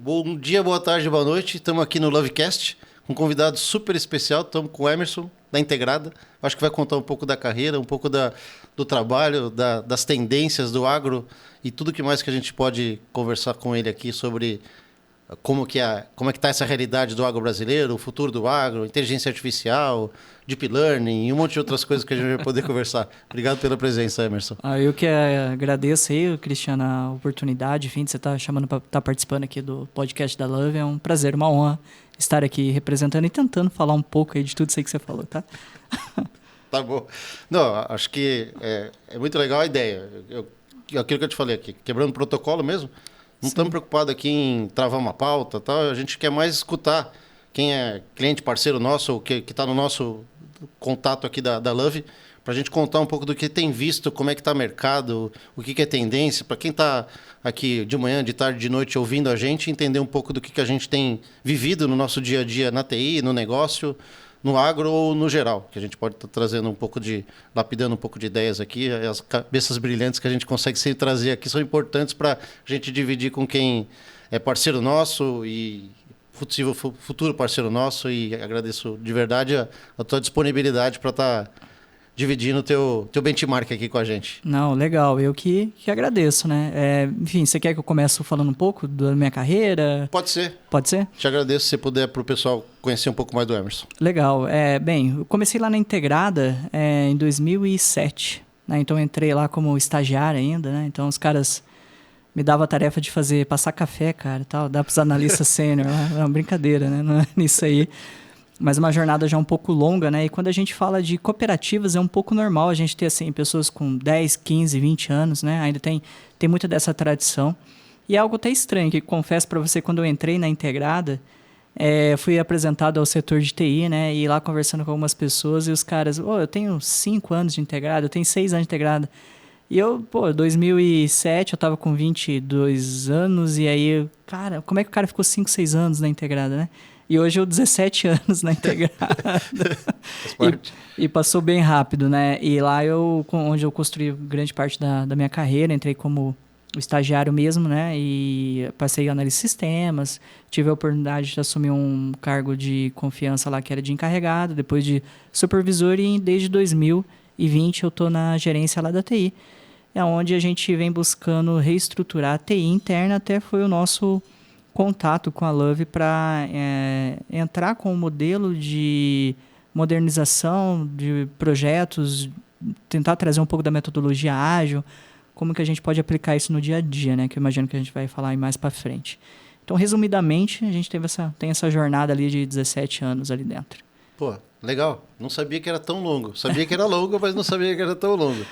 Bom dia, boa tarde, boa noite. Estamos aqui no Lovecast, com um convidado super especial. Estamos com o Emerson, da Integrada. Acho que vai contar um pouco da carreira, um pouco do trabalho, das tendências do agro e tudo que mais que a gente pode conversar com ele aqui sobre como que está essa realidade do agro brasileiro, o futuro do agro, inteligência artificial, deep learning e um monte de outras coisas que a gente vai poder conversar. Obrigado pela presença, Emerson. Eu que agradeço aí, Cristiano, a oportunidade, enfim, de você estar chamando para estar participando aqui do podcast da Love. É um prazer, uma honra estar aqui representando e tentando falar um pouco aí de tudo isso aí que você falou, tá? Tá bom. Não, acho que é muito legal a ideia. Aquilo que eu te falei aqui, quebrando o protocolo mesmo. Não estamos preocupados aqui em travar uma pauta, tal. A gente quer mais escutar quem é cliente, parceiro nosso, ou que está no nosso contato aqui da Love, para a gente contar um pouco do que tem visto, como é que está o mercado, o que é tendência, para quem está aqui de manhã, de tarde, de noite ouvindo a gente, entender um pouco do que a gente tem vivido no nosso dia a dia na TI, no negócio, no agro ou no geral, que a gente pode estar trazendo um pouco lapidando um pouco de ideias aqui. As cabeças brilhantes que a gente consegue sempre trazer aqui são importantes para a gente dividir com quem é parceiro nosso e possível futuro parceiro nosso, e agradeço de verdade a tua disponibilidade para estar dividindo o teu benchmark aqui com a gente. Não, legal. Eu que agradeço, né? Enfim, você quer que eu comece falando um pouco da minha carreira? Pode ser. Pode ser? Te agradeço se você puder para o pessoal conhecer um pouco mais do Emerson. Legal. Bem, eu comecei lá na Integrada em 2007. Né? Então, eu entrei lá como estagiário ainda, né? Então, os caras me davam a tarefa de passar café, cara, tal. Dá para os analistas sênior. É uma brincadeira, né? Não é nisso aí. Mas uma jornada já um pouco longa, né? E quando a gente fala de cooperativas, é um pouco normal a gente ter, assim, pessoas com 10, 15, 20 anos, né? Ainda tem muita dessa tradição. E é algo até estranho, que confesso para você, quando eu entrei na Integrada, fui apresentado ao setor de TI, né? E lá conversando com algumas pessoas, e os caras, eu tenho 5 anos de Integrada, eu tenho 6 anos de Integrada. E eu, 2007, eu tava com 22 anos, e aí, cara, como é que o cara ficou 5, 6 anos na Integrada, né? E hoje eu 17 anos na Integrada. e passou bem rápido, né? E lá onde eu construí grande parte da minha carreira, entrei como estagiário mesmo, né? E passei a análise de sistemas, tive a oportunidade de assumir um cargo de confiança lá que era de encarregado, depois de supervisor, e desde 2020 eu estou na gerência lá da TI. É onde a gente vem buscando reestruturar a TI interna, até foi o nosso contato com a Love para entrar com um modelo de modernização de projetos, tentar trazer um pouco da metodologia ágil, como que a gente pode aplicar isso no dia a dia, né? Que eu imagino que a gente vai falar aí mais para frente. Então, resumidamente, a gente tem essa jornada ali de 17 anos ali dentro. Pô, legal. Não sabia que era tão longo. Sabia que era longo, mas não sabia que era tão longo.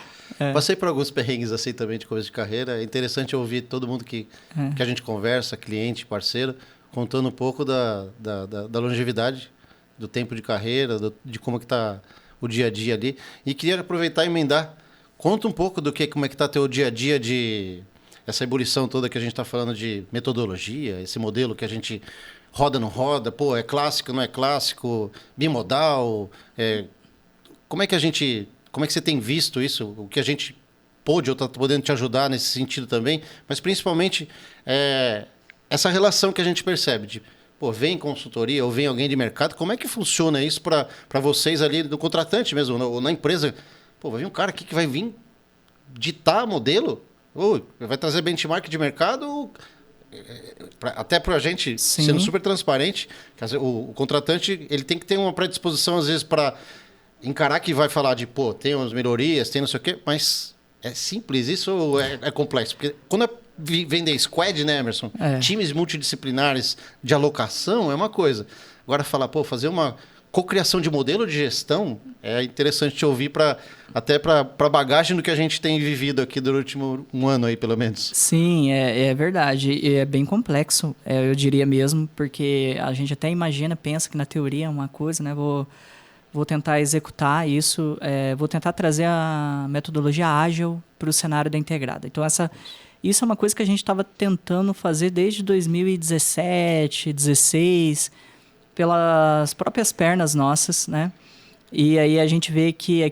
Passei por alguns perrengues assim também de coisa de carreira. É interessante ouvir todo mundo que a gente conversa, cliente, parceiro, contando um pouco da longevidade, do tempo de carreira, de como que está o dia a dia ali. E queria aproveitar e emendar. Conta um pouco como é que está teu dia a dia de essa ebulição toda que a gente está falando de metodologia, esse modelo que a gente roda, não roda, é clássico, não é clássico, bimodal. Como é que você tem visto isso? O que a gente pôde ou está podendo te ajudar nesse sentido também, mas principalmente essa relação que a gente percebe de, vem consultoria ou vem alguém de mercado, como é que funciona isso para vocês ali no contratante mesmo, ou na empresa? Vai vir um cara aqui que vai vir ditar modelo, vai trazer benchmark de mercado, até para a gente, Sim, sendo super transparente, o contratante ele tem que ter uma predisposição às vezes para encarar que vai falar de, tem umas melhorias, tem não sei o quê, mas é simples isso ou é complexo? Porque quando vender squad, né, Emerson? Times multidisciplinares de alocação é uma coisa. Agora falar, fazer uma cocriação de modelo de gestão é interessante te ouvir até para bagagem do que a gente tem vivido aqui durante um ano aí, pelo menos. Sim, é verdade. E é bem complexo, eu diria mesmo, porque a gente até pensa que na teoria é uma coisa, né? Vou tentar executar isso, vou tentar trazer a metodologia ágil para o cenário da Integrada. Então, isso é uma coisa que a gente estava tentando fazer desde 2017, 2016, pelas próprias pernas nossas, né? E aí a gente vê que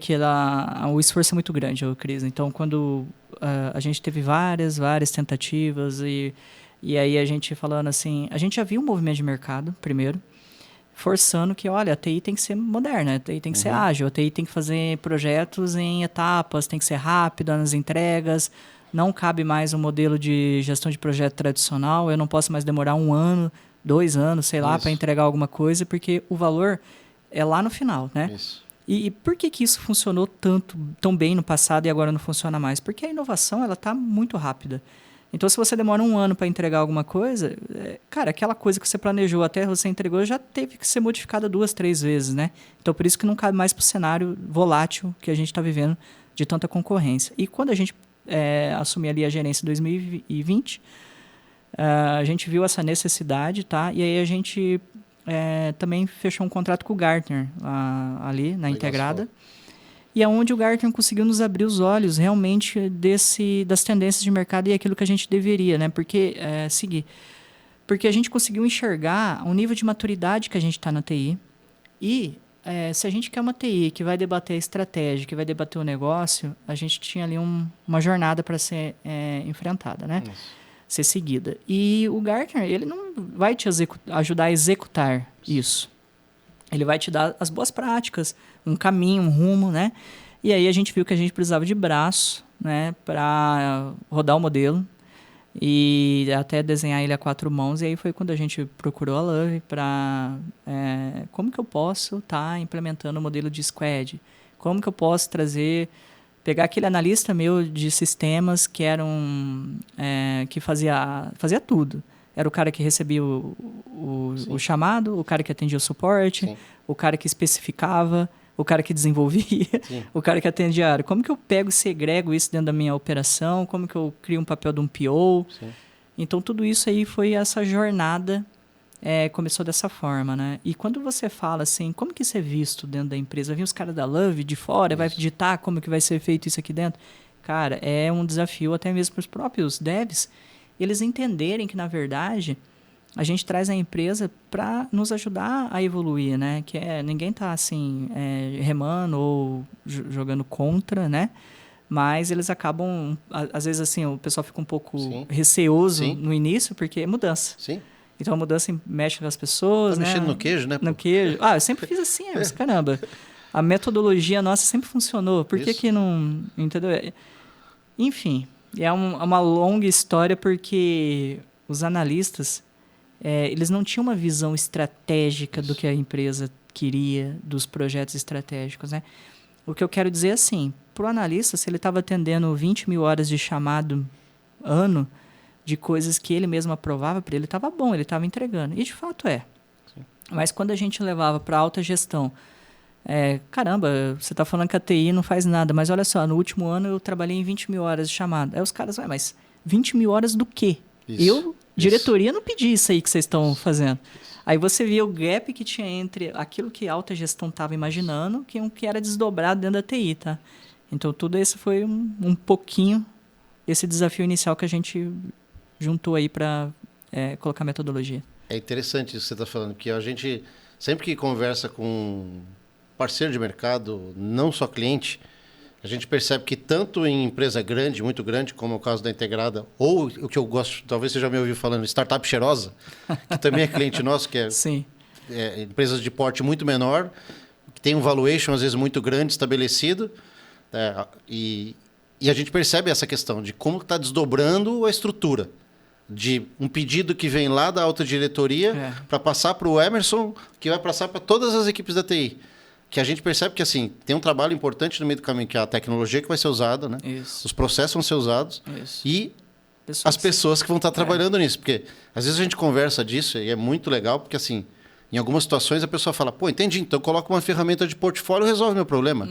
o esforço é muito grande, Cris. Então, quando a gente teve várias tentativas e E aí a gente falando assim, a gente já viu um movimento de mercado, primeiro, forçando que, olha, a TI tem que ser moderna, a TI tem que ser ágil, a TI tem que fazer projetos em etapas, tem que ser rápida nas entregas, não cabe mais um modelo de gestão de projeto tradicional, eu não posso mais demorar 1 ano, 2 anos, sei lá, para entregar alguma coisa, porque o valor é lá no final, né? Isso. E por que isso funcionou tão bem no passado e agora não funciona mais? Porque a inovação ela está muito rápida. Então, se você demora 1 ano para entregar alguma coisa, cara, aquela coisa que você planejou até você entregou já teve que ser modificada 2, 3 vezes, né? Então, por isso que não cabe mais para o cenário volátil que a gente está vivendo de tanta concorrência. E quando a gente assumiu ali a gerência em 2020, a gente viu essa necessidade, tá? E aí a gente também fechou um contrato com o Gartner ali na Integrada. E é onde o Gartner conseguiu nos abrir os olhos realmente das tendências de mercado e aquilo que a gente deveria, né? Porque a gente conseguiu enxergar o nível de maturidade que a gente está na TI e se a gente quer uma TI que vai debater a estratégia, que vai debater o negócio, a gente tinha ali uma jornada para ser enfrentada, né? Ser seguida. E o Gartner, ele não vai te ajudar a executar isso. Ele vai te dar as boas práticas, um caminho, um rumo, né? E aí a gente viu que a gente precisava de braço, né, para rodar o modelo e até desenhar ele a 4 mãos. E aí foi quando a gente procurou a Love para como que eu posso estar implementando o modelo de squad? Como que eu posso pegar aquele analista meu de sistemas que que fazia tudo. Era o cara que recebia o chamado, o cara que atendia o suporte, o cara que especificava, o cara que desenvolvia, o cara que atendia a área. Como que eu pego e segrego isso dentro da minha operação? Como que eu crio um papel de um PO? Então, tudo isso aí foi essa jornada, começou dessa forma, né? E quando você fala assim, como que isso é visto dentro da empresa? Vem os caras da Love de fora, vai ditar como que vai ser feito isso aqui dentro? Cara, é um desafio até mesmo para os próprios devs, eles entenderem que, na verdade, a gente traz a empresa para nos ajudar a evoluir, né? Que ninguém está assim, remando ou jogando contra, né? Mas eles acabam, às vezes assim, o pessoal fica um pouco receoso no início, porque é mudança. Então a mudança mexe com as pessoas, né? Mexendo no queijo, né? No queijo. Eu sempre fiz assim, mas caramba, a metodologia nossa sempre funcionou. Por que não... Entendeu? Enfim... É uma longa história porque os analistas, eles não tinham uma visão estratégica do que a empresa queria, dos projetos estratégicos, né? O que eu quero dizer é assim, para o analista, se ele estava atendendo 20 mil horas de chamado ano, de coisas que ele mesmo aprovava para ele, estava bom, ele estava entregando. E de fato Mas quando a gente levava para alta gestão, caramba, você está falando que a TI não faz nada, mas olha só, no último ano eu trabalhei em 20 mil horas de chamada. Aí os caras, mas 20 mil horas do quê? Diretoria, não pedi isso aí que vocês estão fazendo. Aí você via o gap que tinha entre aquilo que a alta gestão estava imaginando, que era desdobrado dentro da TI, tá? Então tudo isso foi um pouquinho esse desafio inicial que a gente juntou aí para colocar metodologia. É interessante isso que você está falando, porque a gente, sempre que conversa com parceiro de mercado, não só cliente, a gente percebe que tanto em empresa grande, muito grande, como é o caso da Integrada, ou o que eu gosto, talvez você já me ouviu falando, startup cheirosa, que também é cliente nosso, que empresas de porte muito menor, que tem um valuation às vezes muito grande estabelecido, e a gente percebe essa questão de como está desdobrando a estrutura. De um pedido que vem lá da alta diretoria para passar para o Emerson, que vai passar para todas as equipes da TI. Que a gente percebe que assim, tem um trabalho importante no meio do caminho, que é a tecnologia que vai ser usada, né? Os processos vão ser usados e as pessoas que vão estar trabalhando nisso. Porque às vezes a gente conversa disso e é muito legal, porque assim, em algumas situações a pessoa fala, entendi, então coloca uma ferramenta de portfólio e resolve meu problema.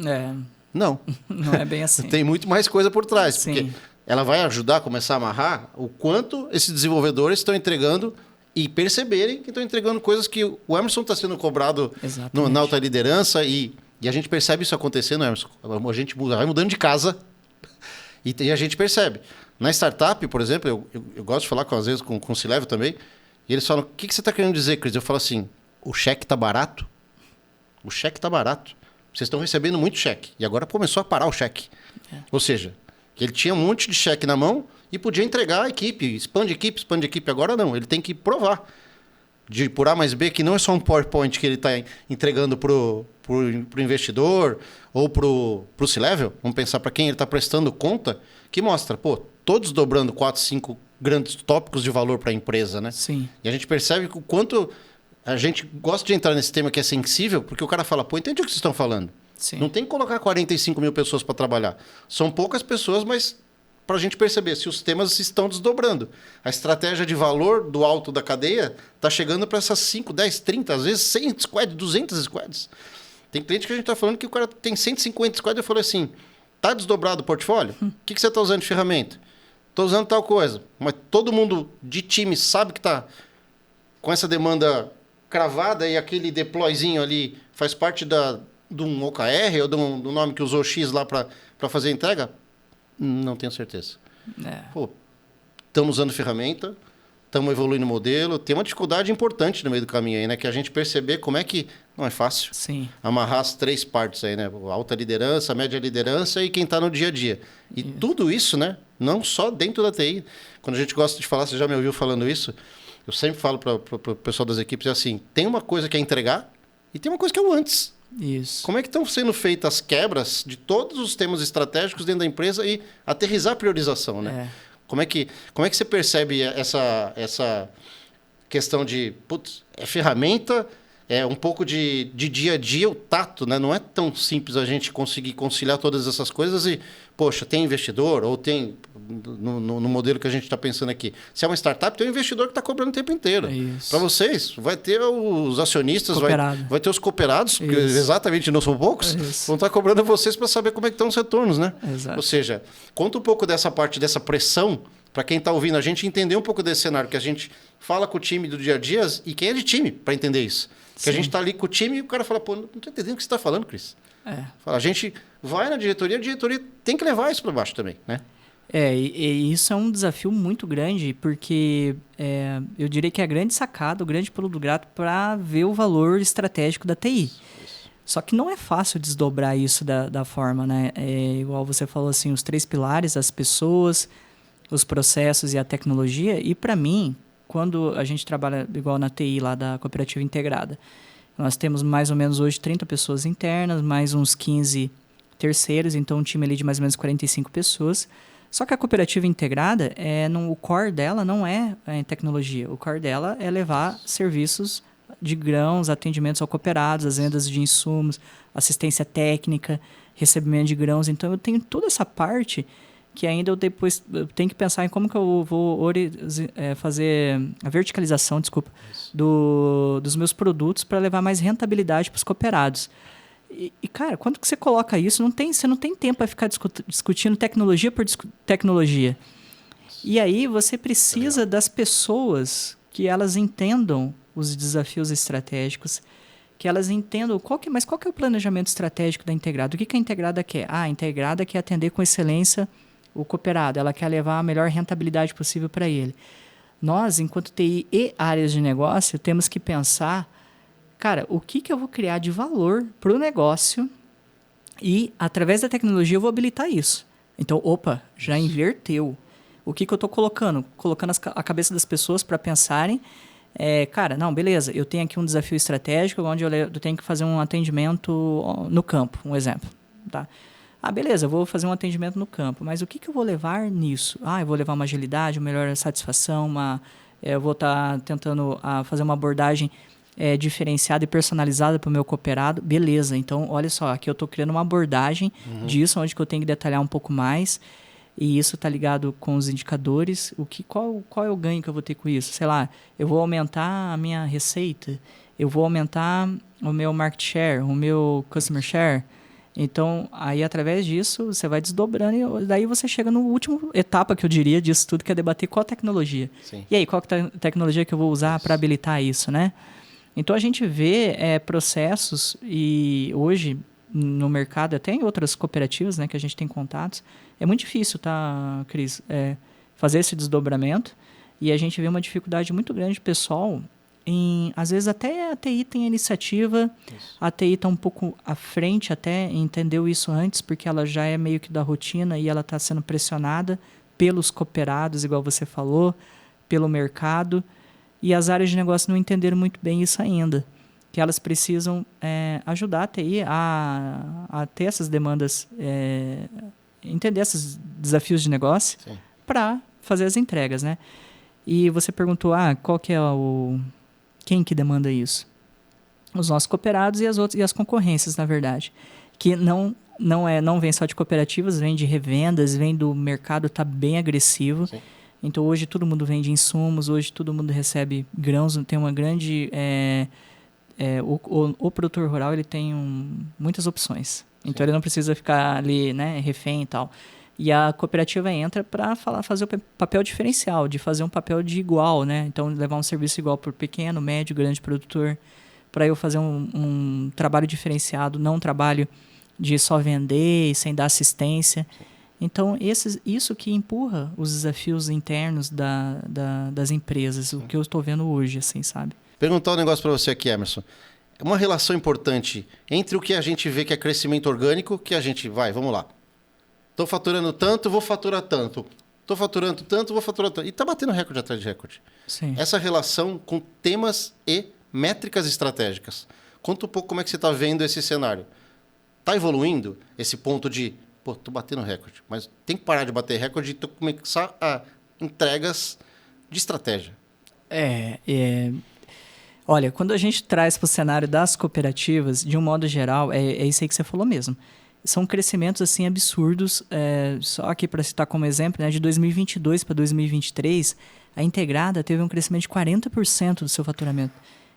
Não. Não é bem assim. Tem muito mais coisa por trás, porque ela vai ajudar a começar a amarrar o quanto esses desenvolvedores estão entregando e perceberem que estão entregando coisas que o Emerson está sendo cobrado na alta liderança e a gente percebe isso acontecendo, Emerson. A gente vai mudando de casa e a gente percebe. Na startup, por exemplo, eu gosto de falar às vezes com o C-Level também, e eles falam, o que você está querendo dizer, Cris? Eu falo assim, o cheque está barato? O cheque está barato. Vocês estão recebendo muito cheque. E agora começou a parar o cheque. Ou seja, que ele tinha um monte de cheque na mão e podia entregar a equipe, expande equipe. Agora não, ele tem que provar. De por A mais B, que não é só um PowerPoint que ele está entregando pro investidor ou pro C-Level, vamos pensar para quem ele está prestando conta, que mostra, todos dobrando 4, 5 grandes tópicos de valor para a empresa, né? Sim. E a gente percebe o quanto a gente gosta de entrar nesse tema que é sensível, porque o cara fala, entendi o que vocês estão falando. Sim. Não tem que colocar 45 mil pessoas para trabalhar. São poucas pessoas, mas para a gente perceber se os temas estão desdobrando. A estratégia de valor do alto da cadeia está chegando para essas 5, 10, 30, às vezes 100 squads, 200 squads. Tem cliente que a gente está falando que o cara tem 150 squads e falou assim, está desdobrado o portfólio? O que você está usando de ferramenta? Estou usando tal coisa. Mas todo mundo de time sabe que está com essa demanda cravada e aquele deployzinho ali faz parte de um OKR ou do nome que usou X lá para fazer a entrega? Não tenho certeza. Estamos usando ferramenta, estamos evoluindo o modelo. Tem uma dificuldade importante no meio do caminho aí, né? Que a gente perceber como é que... Não é fácil. Sim. Amarrar as 3 partes aí, né? Alta liderança, média liderança e quem está no dia a dia. E tudo isso, né? Não só dentro da TI. Quando a gente gosta de falar, você já me ouviu falando isso, eu sempre falo para o pessoal das equipes assim, tem uma coisa que é entregar e tem uma coisa que é o antes. Isso. Como é que estão sendo feitas as quebras de todos os temas estratégicos dentro da empresa e aterrizar a priorização, né? Como é que você percebe essa questão de, é ferramenta, é um pouco de dia a dia, o tato, né? Não é tão simples a gente conseguir conciliar todas essas coisas e, tem investidor ou tem, no modelo que a gente está pensando aqui, se é uma startup, tem um investidor que está cobrando o tempo inteiro. Para vocês, vai ter os acionistas, vai ter os cooperados, que exatamente não são poucos, vão estar cobrando vocês para saber como é que estão os retornos, né? Exato. Ou seja, conta um pouco dessa parte, dessa pressão, para quem está ouvindo a gente entender um pouco desse cenário, que a gente fala com o time do dia a dia e quem é de time para entender isso. Que a gente está ali com o time e o cara fala, não estou entendendo o que você está falando, Cris. A gente vai na diretoria, a diretoria tem que levar isso para baixo também, né? E isso é um desafio muito grande, porque eu diria que é a grande sacada, o grande pulo do gato para ver o valor estratégico da TI. Isso. Só que não é fácil desdobrar isso da forma, né? Igual você falou assim, os 3 pilares, as pessoas, os processos e a tecnologia. E para mim, quando a gente trabalha igual na TI lá da Cooperativa Integrada, nós temos mais ou menos hoje 30 pessoas internas, mais uns 15 terceiros, então um time ali de mais ou menos 45 pessoas. Só que a Cooperativa Integrada, o core dela não é em tecnologia. O core dela é levar serviços de grãos, atendimentos ao cooperados, as vendas de insumos, assistência técnica, recebimento de grãos. Então, eu tenho toda essa parte que ainda eu tenho que pensar em como que eu vou fazer a verticalização, dos meus produtos para levar mais rentabilidade para os cooperados. E, cara, quando que você coloca isso, você não tem tempo para ficar discutindo tecnologia por tecnologia. E aí você precisa das pessoas que elas entendam os desafios estratégicos, que elas entendam qual que é o planejamento estratégico da Integrada. O que a Integrada quer? A Integrada quer atender com excelência o cooperado, ela quer levar a melhor rentabilidade possível para ele. Nós, enquanto TI e áreas de negócio, temos que pensar, cara, o que eu vou criar de valor para o negócio e, através da tecnologia, eu vou habilitar isso. Então, já inverteu. O que eu estou colocando? Colocando a cabeça das pessoas para pensarem, cara, não, beleza, eu tenho aqui um desafio estratégico onde eu tenho que fazer um atendimento no campo, um exemplo, tá? Beleza, eu vou fazer um atendimento no campo, mas o que eu vou levar nisso? Eu vou levar uma agilidade, uma melhor satisfação, eu vou estar tentando fazer uma abordagem diferenciada e personalizada para o meu cooperado. Beleza, então, olha só, aqui eu estou criando uma abordagem disso, onde que eu tenho que detalhar um pouco mais, e isso está ligado com os indicadores. Qual é o ganho que eu vou ter com isso? Sei lá, eu vou aumentar a minha receita, eu vou aumentar o meu market share, o meu customer share. Então, aí através disso, você vai desdobrando e daí você chega na última etapa, que eu diria, disso tudo, que é debater qual a tecnologia. Sim. E aí, qual é a tecnologia que eu vou usar para habilitar isso, né? Então, a gente vê processos e hoje no mercado, até em outras cooperativas, né, que a gente tem contatos, é muito difícil, tá, Cris, fazer esse desdobramento, e a gente vê uma dificuldade muito grande pessoal às vezes até a TI tem a iniciativa, a TI está um pouco à frente até, entendeu isso antes, porque ela já é meio que da rotina e ela está sendo pressionada pelos cooperados, igual você falou, pelo mercado, e as áreas de negócio não entenderam muito bem isso ainda, que elas precisam ajudar a TI a ter essas demandas, entender esses desafios de negócio para fazer as entregas, né? E você perguntou, qual que é quem que demanda isso? Os nossos cooperados e as concorrências, na verdade, que não vem só de cooperativas, vem de revendas, vem do mercado, está bem agressivo. Sim. Então, hoje todo mundo vende insumos, hoje todo mundo recebe grãos, tem uma grande... o produtor rural ele tem muitas opções. Então, Sim. ele não precisa ficar ali, né, refém e tal. E a cooperativa entra para fazer o papel diferencial, de fazer um papel de igual, né? Então, levar um serviço igual para o pequeno, médio, grande produtor, para eu fazer um trabalho diferenciado, não um trabalho de só vender e sem dar assistência. Então, isso que empurra os desafios internos das empresas, o que eu estou vendo hoje, assim, sabe? Perguntar um negócio para você aqui, Emerson. Uma relação importante entre o que a gente vê que é crescimento orgânico, que a gente vamos lá. Estou faturando tanto, vou faturar tanto. Estou faturando tanto, vou faturar tanto. E está batendo recorde atrás de recorde. Sim. Essa relação com temas e métricas estratégicas. Conta um pouco como é que você está vendo esse cenário. Está evoluindo esse ponto de, estou batendo recorde, mas tem que parar de bater recorde e começar a entregas de estratégia. Olha, quando a gente traz para o cenário das cooperativas, de um modo geral, é isso aí que você falou mesmo. São crescimentos assim absurdos, só aqui para citar como exemplo, né, de 2022 para 2023, a Integrada teve um crescimento de 40% do seu faturamento.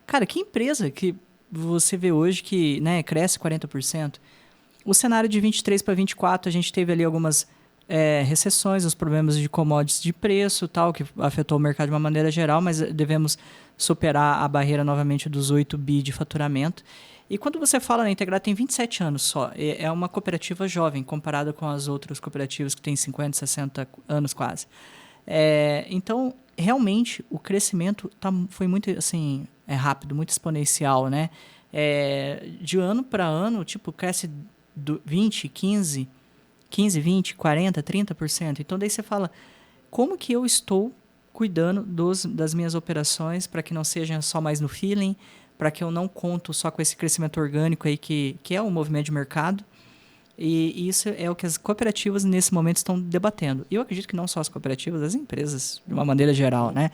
Cara, que empresa que você vê hoje que, né, cresce 40%? O cenário de 23 para 24, a gente teve ali algumas recessões, os problemas de commodities de preço, tal, que afetou o mercado de uma maneira geral, mas devemos superar a barreira novamente dos 8 bi de faturamento. E quando você fala na Integrada, tem 27 anos só. É uma cooperativa jovem, comparada com as outras cooperativas que têm 50, 60 anos quase. Então, realmente, o crescimento foi muito assim, rápido, muito exponencial, né? De ano para ano, tipo, cresce 20, 15, 20, 40, 30%. Então, daí você fala, como que eu estou cuidando das minhas operações para que não seja só mais no feeling, para que eu não conto só com esse crescimento orgânico aí que é um movimento de mercado. E isso é o que as cooperativas nesse momento estão debatendo. E eu acredito que não só as cooperativas, as empresas de uma maneira geral, né?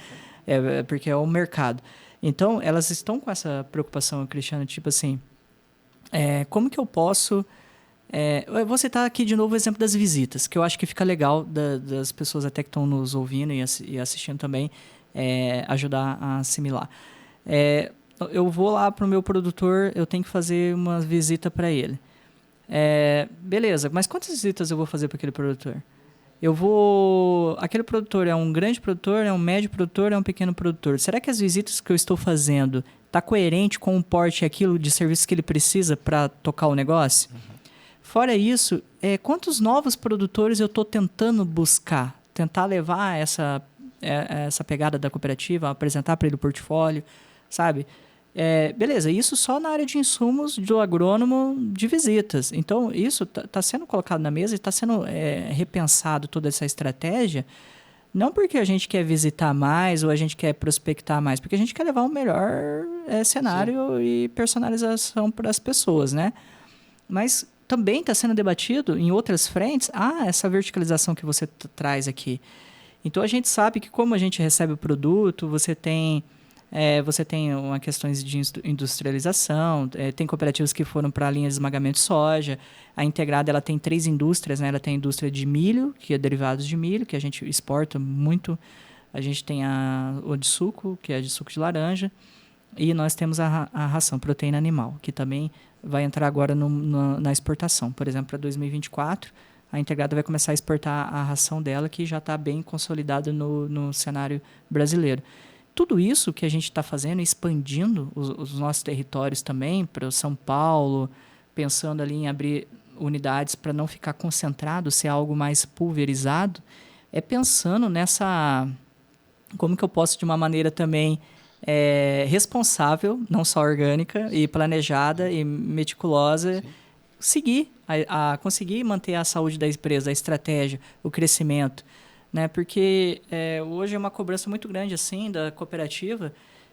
Porque é o mercado. Então, elas estão com essa preocupação, Cristiano, tipo assim, como que eu posso... eu vou citar aqui de novo o exemplo das visitas, que eu acho que fica legal das pessoas até que estão nos ouvindo e assistindo também, ajudar a assimilar. Eu vou lá para o meu produtor, eu tenho que fazer uma visita para ele. Beleza, mas quantas visitas eu vou fazer para aquele produtor? Aquele produtor é um grande produtor, é um médio produtor, é um pequeno produtor. Será que as visitas que eu estou fazendo está coerente com o porte e aquilo de serviço que ele precisa para tocar o negócio? Uhum. Fora isso, quantos novos produtores eu estou tentando buscar? Tentar levar essa pegada da cooperativa, apresentar para ele o portfólio, sabe? Beleza, isso só na área de insumos do agrônomo de visitas. Então, isso está sendo colocado na mesa e está sendo repensado toda essa estratégia, não porque a gente quer visitar mais ou a gente quer prospectar mais, porque a gente quer levar um melhor cenário Sim. e personalização para as pessoas, né? Mas também está sendo debatido em outras frentes essa verticalização que você traz aqui. Então, a gente sabe que como a gente recebe o produto, você tem uma questões de industrialização, tem cooperativas que foram para a linha de esmagamento de soja. A Integrada ela tem 3 indústrias, né? Ela tem a indústria de milho, que é derivados de milho, que a gente exporta muito. A gente tem o de suco, que é de suco de laranja. E nós temos a ração, proteína animal, que também vai entrar agora na exportação. Por exemplo, para 2024, a Integrada vai começar a exportar a ração dela, que já está bem consolidada no cenário brasileiro. Tudo isso que a gente está fazendo, expandindo os nossos territórios também para São Paulo, pensando ali em abrir unidades para não ficar concentrado, ser algo mais pulverizado, pensando nessa... Como que eu posso, de uma maneira também responsável, não só orgânica, e planejada e meticulosa, seguir, conseguir manter a saúde da empresa, a estratégia, o crescimento. né? Porque hoje é uma cobrança muito grande assim da cooperativa.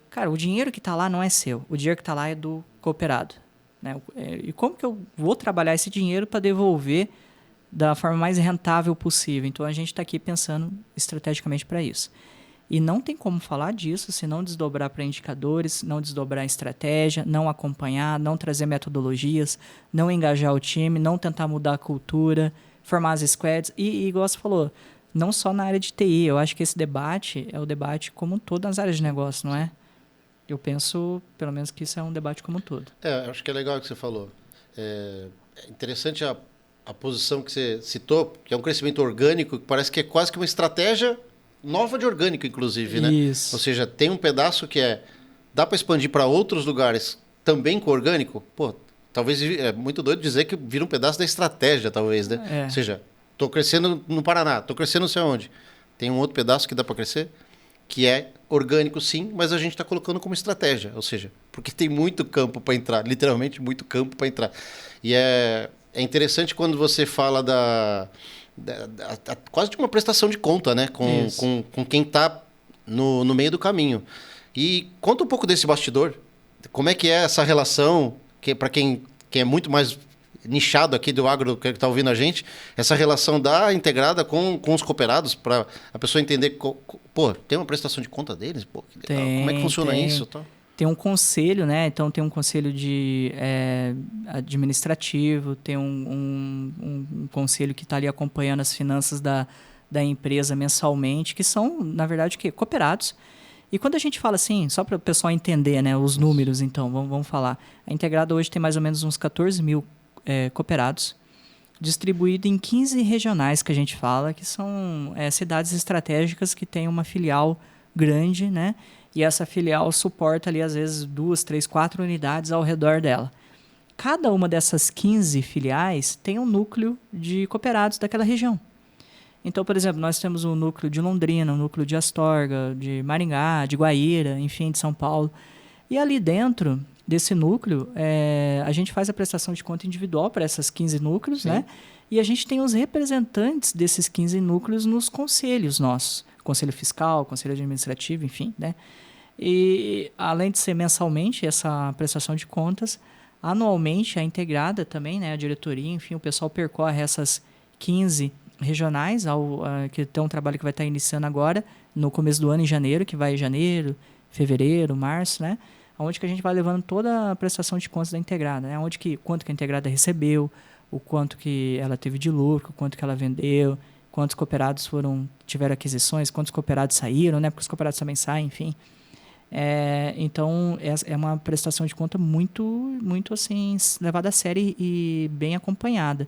Cara, o dinheiro que está lá não é seu. O dinheiro que está lá é do cooperado, né? E como que eu vou trabalhar esse dinheiro para devolver da forma mais rentável possível? Então, a gente está aqui pensando estrategicamente para isso. E não tem como falar disso se não desdobrar para indicadores, não desdobrar a estratégia, não acompanhar, não trazer metodologias, não engajar o time, não tentar mudar a cultura, formar as squads. E igual você falou, não só na área de TI. Eu acho que esse debate é o debate como um todo nas áreas de negócio, não é? Eu penso, pelo menos, que isso é um debate como um todo. Acho que é legal o que você falou. É interessante a posição que você citou, que é um crescimento orgânico, que parece que é quase que uma estratégia nova de orgânico, inclusive, né? Isso. Ou seja, tem um pedaço que dá para expandir para outros lugares também com orgânico? Pô, talvez é muito doido dizer que vira um pedaço da estratégia, talvez, né? Ou seja, estou crescendo no Paraná, estou crescendo não sei onde. Tem um outro pedaço que dá para crescer, que é orgânico sim, mas a gente está colocando como estratégia, ou seja, porque tem muito campo para entrar, literalmente muito campo para entrar. E é interessante quando você fala quase de uma prestação de conta, né? Com quem está no meio do caminho. E conta um pouco desse bastidor, como é que é essa relação, que para quem é muito mais nichado aqui do agro que está ouvindo a gente, essa relação da integrada com os cooperados, para a pessoa entender, pô, tem uma prestação de conta deles? Pô, que legal. Como é que funciona isso? Tá? Tem um conselho, né? Então tem um conselho de administrativo, tem um conselho que está ali acompanhando as finanças da empresa mensalmente, que são, na verdade, cooperados. E quando a gente fala assim, só para o pessoal entender, né, os números, então, vamos falar. A Integrada hoje tem mais ou menos uns 14 mil cooperados, distribuído em 15 regionais que a gente fala, que são cidades estratégicas que têm uma filial grande, né? E essa filial suporta ali, às vezes, 2, 3, 4 unidades ao redor dela. Cada uma dessas 15 filiais tem um núcleo de cooperados daquela região. Então, por exemplo, nós temos um núcleo de Londrina, um núcleo de Astorga, de Maringá, de Guaíra, enfim, de São Paulo. E ali dentro desse núcleo, a gente faz a prestação de conta individual para essas 15 núcleos, né? E a gente tem os representantes desses 15 núcleos nos conselhos nossos. Conselho fiscal, conselho administrativo, enfim, né? E além de ser mensalmente essa prestação de contas, anualmente a integrada também, né? A diretoria, enfim, o pessoal percorre essas 15 regionais, que tem um trabalho que vai estar iniciando agora, no começo do ano, em janeiro, que vai em janeiro, fevereiro, março, né? Onde que a gente vai levando toda a prestação de contas da integrada, né? Quanto que a integrada recebeu, o quanto que ela teve de lucro, o quanto que ela vendeu, quantos cooperados tiveram aquisições, quantos cooperados saíram, né? Porque os cooperados também saem, enfim. Então, é uma prestação de conta muito, muito assim, levada a sério e bem acompanhada.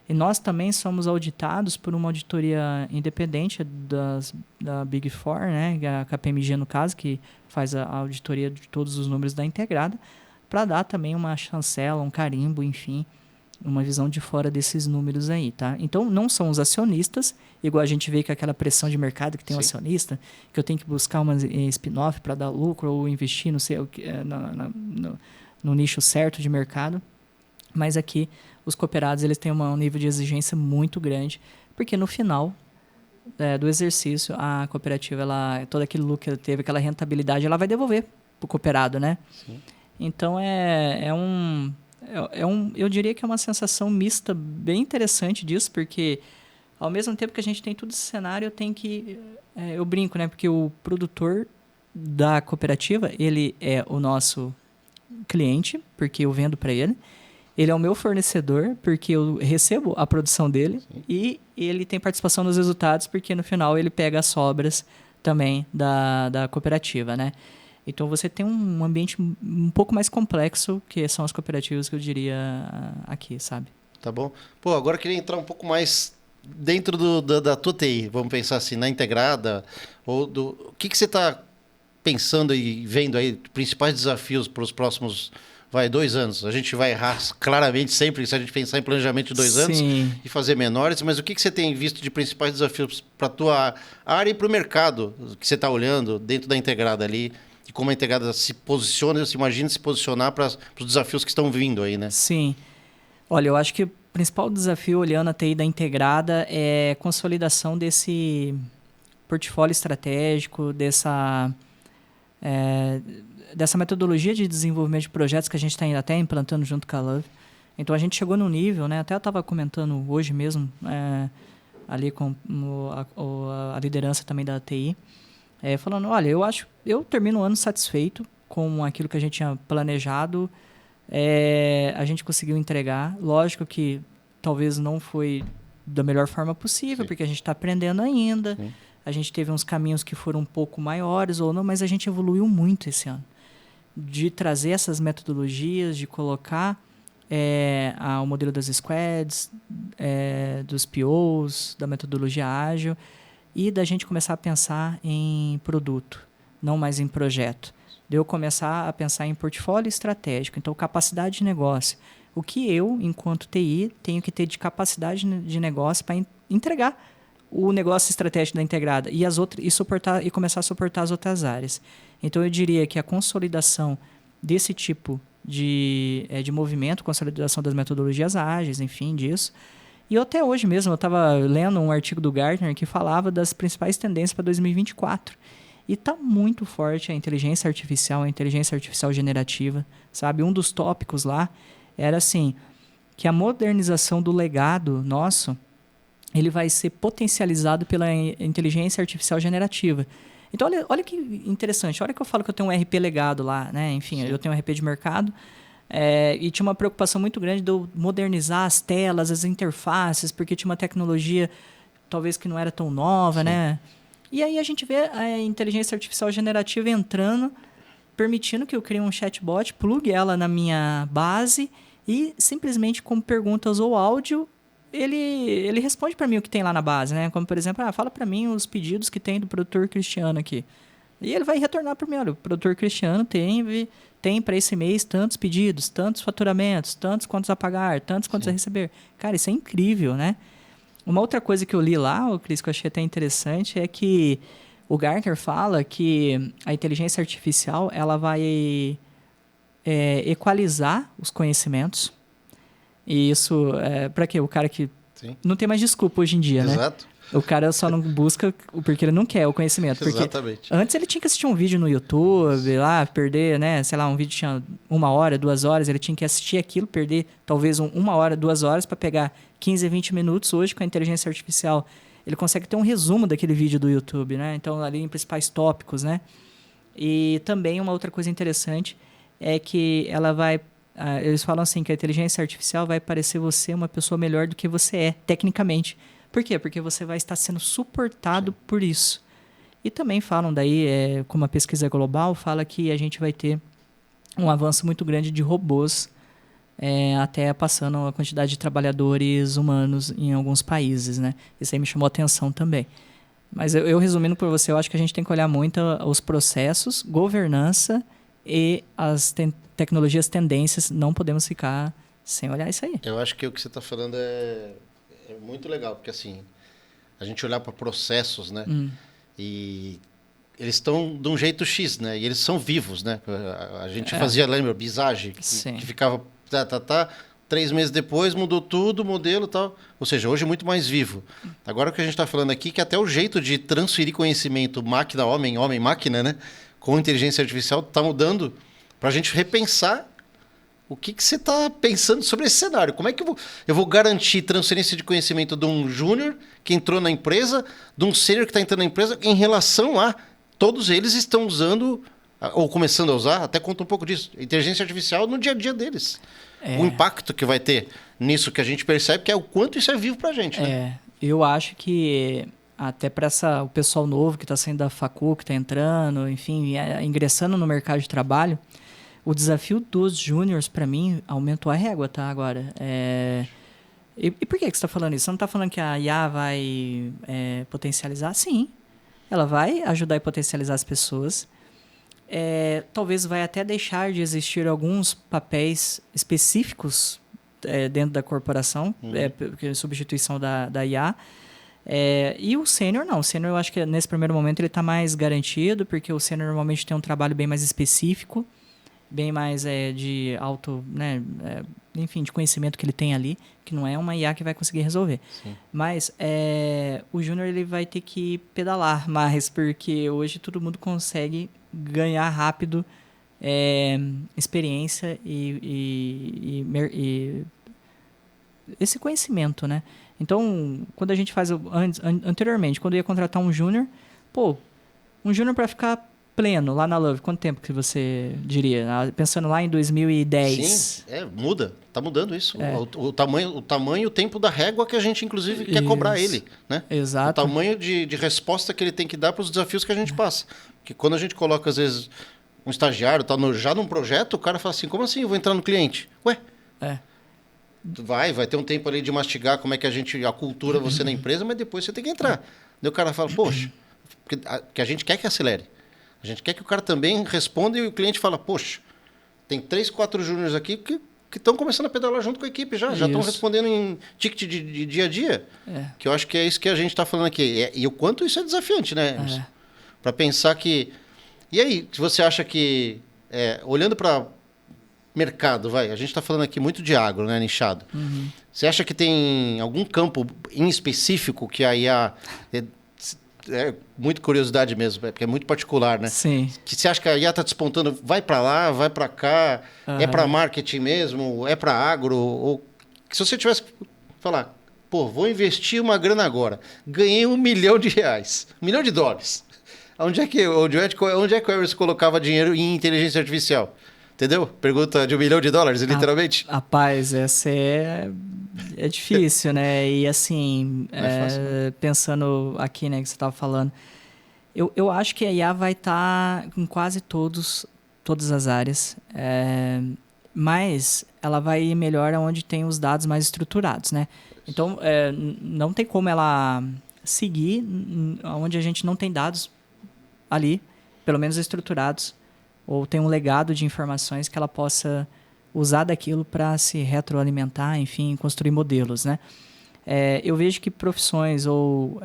E nós também somos auditados por uma auditoria independente da Big Four, né? A KPMG, no caso, que faz a auditoria de todos os números da integrada, para dar também uma chancela, um carimbo, enfim, uma visão de fora desses números aí, tá? Então, não são os acionistas, igual a gente vê que aquela pressão de mercado que tem um acionista, que eu tenho que buscar uma spin-off para dar lucro ou investir no nicho certo de mercado. Mas aqui, os cooperados eles têm um nível de exigência muito grande, porque no final do exercício, a cooperativa, todo aquele lucro que ela teve, aquela rentabilidade, ela vai devolver para o cooperado, né? Sim. Então, eu diria que é uma sensação mista bem interessante disso, porque ao mesmo tempo que a gente tem todo esse cenário, eu brinco, né? Porque o produtor da cooperativa, ele é o nosso cliente, porque eu vendo para ele. Ele é o meu fornecedor, porque eu recebo a produção dele. Sim. E ele tem participação nos resultados, porque no final ele pega as sobras também da cooperativa, né? Então, você tem um ambiente um pouco mais complexo, que são as cooperativas que eu diria aqui, sabe? Tá bom. Pô, agora eu queria entrar um pouco mais dentro da tua TI, vamos pensar assim, na integrada, o que você está pensando e vendo aí, principais desafios para os próximos 2 anos. A gente vai errar claramente sempre se a gente pensar em planejamento de 2 anos e fazer menores, mas o que você tem visto de principais desafios para a tua área e para o mercado que você está olhando dentro da integrada ali? E como a integrada se posiciona, se imagina se posicionar para os desafios que estão vindo aí, né? Sim. Olha, eu acho que o principal desafio olhando a TI da integrada é a consolidação desse portfólio estratégico, dessa metodologia de desenvolvimento de projetos que a gente está até implantando junto com a Love. Então, a gente chegou num nível, né? Até eu estava comentando hoje mesmo, ali com a liderança também da TI, falando, olha, eu termino o ano satisfeito com aquilo que a gente tinha planejado, a gente conseguiu entregar. Lógico que talvez não foi da melhor forma possível, Sim. porque a gente está aprendendo ainda, Sim. a gente teve uns caminhos que foram um pouco maiores ou não, mas a gente evoluiu muito esse ano. De trazer essas metodologias, de colocar o modelo das squads, dos POs, da metodologia ágil, e da gente começar a pensar em produto, não mais em projeto. De eu começar a pensar em portfólio estratégico, então capacidade de negócio. O que eu, enquanto TI, tenho que ter de capacidade de negócio para entregar o negócio estratégico da integrada e começar a suportar as outras áreas. Então, eu diria que a consolidação desse tipo de movimento, consolidação das metodologias ágeis, enfim, disso. E eu, até hoje mesmo, eu estava lendo um artigo do Gartner que falava das principais tendências para 2024. E está muito forte a inteligência artificial generativa, sabe? Um dos tópicos lá era assim, que a modernização do legado nosso, ele vai ser potencializado pela inteligência artificial generativa. Então, olha que interessante. Olha que eu falo que eu tenho um RP legado lá, né? Enfim, Sim. eu tenho um RP de mercado. E tinha uma preocupação muito grande de eu modernizar as telas, as interfaces, porque tinha uma tecnologia talvez que não era tão nova, Sim. né? E aí a gente vê a inteligência artificial generativa entrando, permitindo que eu crie um chatbot, plugue ela na minha base e simplesmente com perguntas ou áudio, ele responde para mim o que tem lá na base, né? Como, por exemplo, fala para mim os pedidos que tem do produtor Cristiano aqui. E ele vai retornar para mim, olha, o produtor Cristiano tem para esse mês tantos pedidos, tantos faturamentos, tantos quantos a pagar, tantos quantos Sim. a receber. Cara, isso é incrível, né? Uma outra coisa que eu li lá, Cris, que eu achei até interessante, é que o Gartner fala que a inteligência artificial ela vai equalizar os conhecimentos. E isso para quê? O cara que Sim. não tem mais desculpa hoje em dia, Exato. né? O cara só não busca porque ele não quer o conhecimento. Porque Exatamente. Antes ele tinha que assistir um vídeo no YouTube, lá, perder, né? Sei lá, um vídeo tinha 1 hora, 2 horas, ele tinha que assistir aquilo, perder talvez 1 hora, 2 horas para pegar 15, 20 minutos. Hoje, com a inteligência artificial, ele consegue ter um resumo daquele vídeo do YouTube, né? Então, ali em principais tópicos, né? E também uma outra coisa interessante é que ela vai... eles falam assim, que a inteligência artificial vai parecer você uma pessoa melhor do que você é, tecnicamente. Por quê? Porque você vai estar sendo suportado Sim. por isso. E também falam daí, como a pesquisa global, fala que a gente vai ter um avanço muito grande de robôs, até passando a quantidade de trabalhadores humanos em alguns países, né? Isso aí me chamou a atenção também. Mas eu resumindo para você, eu acho que a gente tem que olhar muito os processos, governança e as tecnologias, tendências. Não podemos ficar sem olhar isso aí. Eu acho que o que você está falando é muito legal, porque assim, a gente olhar para processos, né? E eles estão de um jeito X, né? E eles são vivos, né? A gente fazia, lembra, bisagem, que ficava 3 meses depois mudou tudo, modelo e tal. Ou seja, hoje é muito mais vivo. Agora o que a gente está falando aqui, que até o jeito de transferir conhecimento máquina-homem, homem-máquina, né? Com inteligência artificial, está mudando para a gente repensar o que você está pensando sobre esse cenário. Como é que eu vou garantir transferência de conhecimento de um júnior que entrou na empresa, de um sênior que está entrando na empresa, em relação a todos eles estão usando, ou começando a usar, até conta um pouco disso, inteligência artificial no dia a dia deles. O impacto que vai ter nisso que a gente percebe, que é o quanto isso é vivo para a gente. Né? Eu acho que até para o pessoal novo que está saindo da facul, que está entrando, enfim, ingressando no mercado de trabalho, o desafio dos júniors, para mim, aumentou a régua, tá? Agora, e por que você está falando isso? Você não está falando que a IA vai potencializar? Sim, ela vai ajudar a potencializar as pessoas. Talvez vai até deixar de existir alguns papéis específicos dentro da corporação, porque substituição da IA. E o sênior não. O sênior, eu acho que nesse primeiro momento ele está mais garantido, porque o sênior normalmente tem um trabalho bem mais específico. bem mais de alto, né, enfim, de conhecimento que ele tem ali, que não é uma IA que vai conseguir resolver. Sim. Mas o júnior ele vai ter que pedalar mais, porque hoje todo mundo consegue ganhar rápido experiência e esse conhecimento, né? Então, quando a gente faz anteriormente, quando eu ia contratar um júnior, um júnior para ficar pleno lá na Love, quanto tempo que você diria? Pensando lá em 2010. Sim, muda. Tá mudando isso. O tamanho e o tempo da régua que a gente, inclusive, quer cobrar ele, né? Exato. O tamanho de resposta que ele tem que dar para os desafios que a gente passa. Porque quando a gente coloca, às vezes, um estagiário já num projeto, o cara fala assim, como assim eu vou entrar no cliente? Ué? Vai ter um tempo ali de mastigar como é que a cultura você na empresa, mas depois você tem que entrar. Daí o cara fala, poxa, porque a gente quer que acelere. A gente quer que o cara também responda e o cliente fala, poxa, tem 3, 4 júniores aqui que estão começando a pedalar junto com a equipe já estão respondendo em ticket de dia a dia. Que eu acho que é isso que a gente está falando aqui. E o quanto isso é desafiante, né? Para pensar que... E aí, se você acha que, olhando para mercado, a gente está falando aqui muito de agro, né, nichado. Uhum. Você acha que tem algum campo em específico que a IA... muito curiosidade mesmo, porque é muito particular, né? Sim. Que você acha que a IA está despontando, vai para lá, vai para cá, é para marketing mesmo, é para agro, ou se você tivesse que falar, vou investir uma grana agora, ganhei R$1 milhão, $1 milhão. Onde é que o Everest colocava dinheiro em inteligência artificial? Entendeu? Pergunta de $1 milhão, literalmente. Rapaz, essa é difícil, né? E assim, pensando aqui, né, que você estava falando, eu acho que a IA vai estar em quase todas as áreas, mas ela vai ir melhor onde tem os dados mais estruturados, né? Então, não tem como ela seguir onde a gente não tem dados ali, pelo menos estruturados, ou tem um legado de informações que ela possa usar daquilo para se retroalimentar, enfim, construir modelos, né? Eu vejo que profissões ou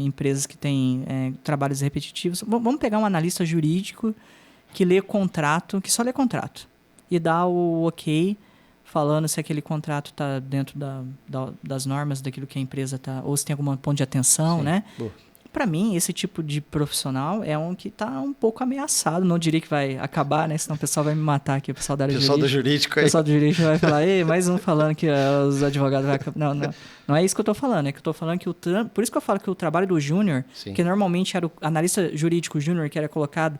empresas que têm trabalhos repetitivos... Vamos pegar um analista jurídico que que só lê contrato e dá o ok falando se aquele contrato está dentro das normas daquilo que a empresa está... Ou se tem algum ponto de atenção, né? Para mim, esse tipo de profissional é um que está um pouco ameaçado. Não diria que vai acabar, né? Senão o pessoal vai me matar aqui, o pessoal da área jurídica. Do jurídico aí. O pessoal do jurídico vai falar, mais um falando que os advogados vão acabar. Não é isso que eu estou falando. É que eu estou falando que por isso que eu falo que o trabalho do júnior, que normalmente era o analista jurídico júnior que era colocado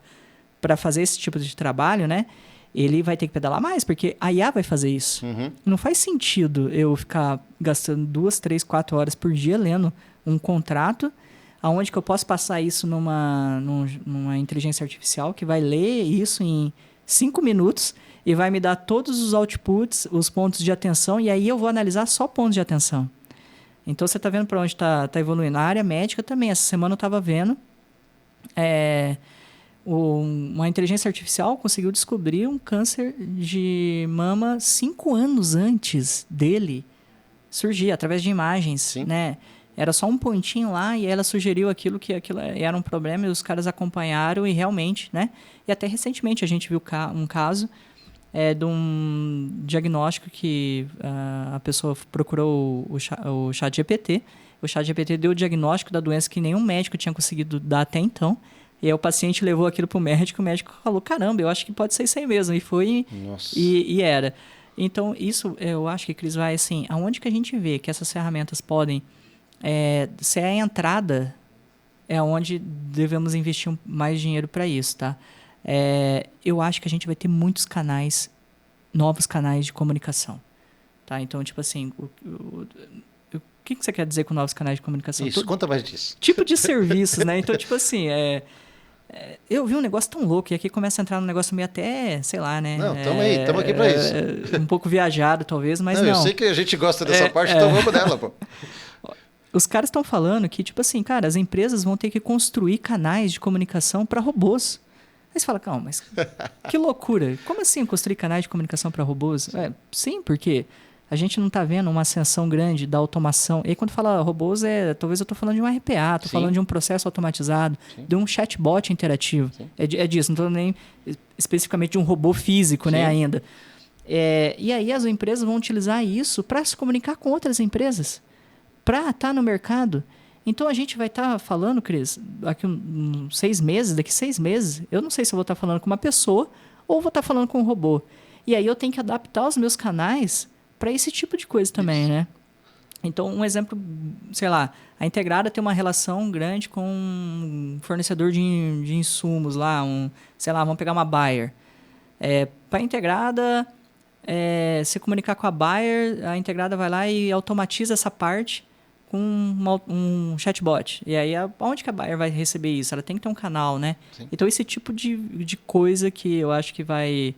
para fazer esse tipo de trabalho, né? Ele vai ter que pedalar mais, porque a IA vai fazer isso. Uhum. Não faz sentido eu ficar gastando 2, 3, 4 horas por dia lendo um contrato aonde que eu posso passar isso numa inteligência artificial que vai ler isso em 5 minutos e vai me dar todos os outputs, os pontos de atenção, e aí eu vou analisar só pontos de atenção. Então, você está vendo para onde está evoluindo. Na área médica também. Essa semana eu estava vendo uma inteligência artificial conseguiu descobrir um câncer de mama 5 anos antes dele surgir, através de imagens, né? Era só um pontinho lá e ela sugeriu aquilo era um problema e os caras acompanharam e realmente, né? E até recentemente a gente viu um caso de um diagnóstico que a pessoa procurou o ChatGPT. O ChatGPT deu o diagnóstico da doença que nenhum médico tinha conseguido dar até então. E aí o paciente levou aquilo para o médico falou, caramba, eu acho que pode ser isso aí mesmo. E foi, e era. Então, isso eu acho que, Cris, vai assim, aonde que a gente vê que essas ferramentas podem... se a entrada é onde devemos investir mais dinheiro para isso, tá? Eu acho que a gente vai ter muitos novos canais de comunicação, tá? Então, tipo assim, o que você quer dizer com novos canais de comunicação? Isso, conta mais disso. Tipo de serviços, né? Então, tipo assim, eu vi um negócio tão louco e aqui começa a entrar num negócio meio até, sei lá, né? Não, estamos aqui para isso. Um pouco viajado, talvez, mas não. Eu sei que a gente gosta dessa parte, então vamos dela, pô. Os caras estão falando que, tipo assim, cara, as empresas vão ter que construir canais de comunicação para robôs. Aí você fala, calma, mas que loucura. Como assim construir canais de comunicação para robôs? Sim, porque A gente não está vendo uma ascensão grande da automação. E aí, quando fala robôs, talvez eu estou falando de um RPA, estou falando de um processo automatizado, de um chatbot interativo. É disso, não estou nem especificamente de um robô físico, né, ainda. E aí as empresas vão utilizar isso para se comunicar com outras empresas, para estar no mercado. Então, a gente vai estar falando, Cris, daqui 6 meses, eu não sei se eu vou estar falando com uma pessoa ou vou estar falando com um robô. E aí eu tenho que adaptar os meus canais para esse tipo de coisa também, né? Então, um exemplo, sei lá, a Integrada tem uma relação grande com um fornecedor de insumos lá, sei lá, vamos pegar uma Bayer. Para a Integrada, se comunicar com a Bayer, a Integrada vai lá e automatiza essa parte com um chatbot. E aí, onde que a Bayer vai receber isso? Ela tem que ter um canal, né? Sim. Então, esse tipo de coisa que eu acho que vai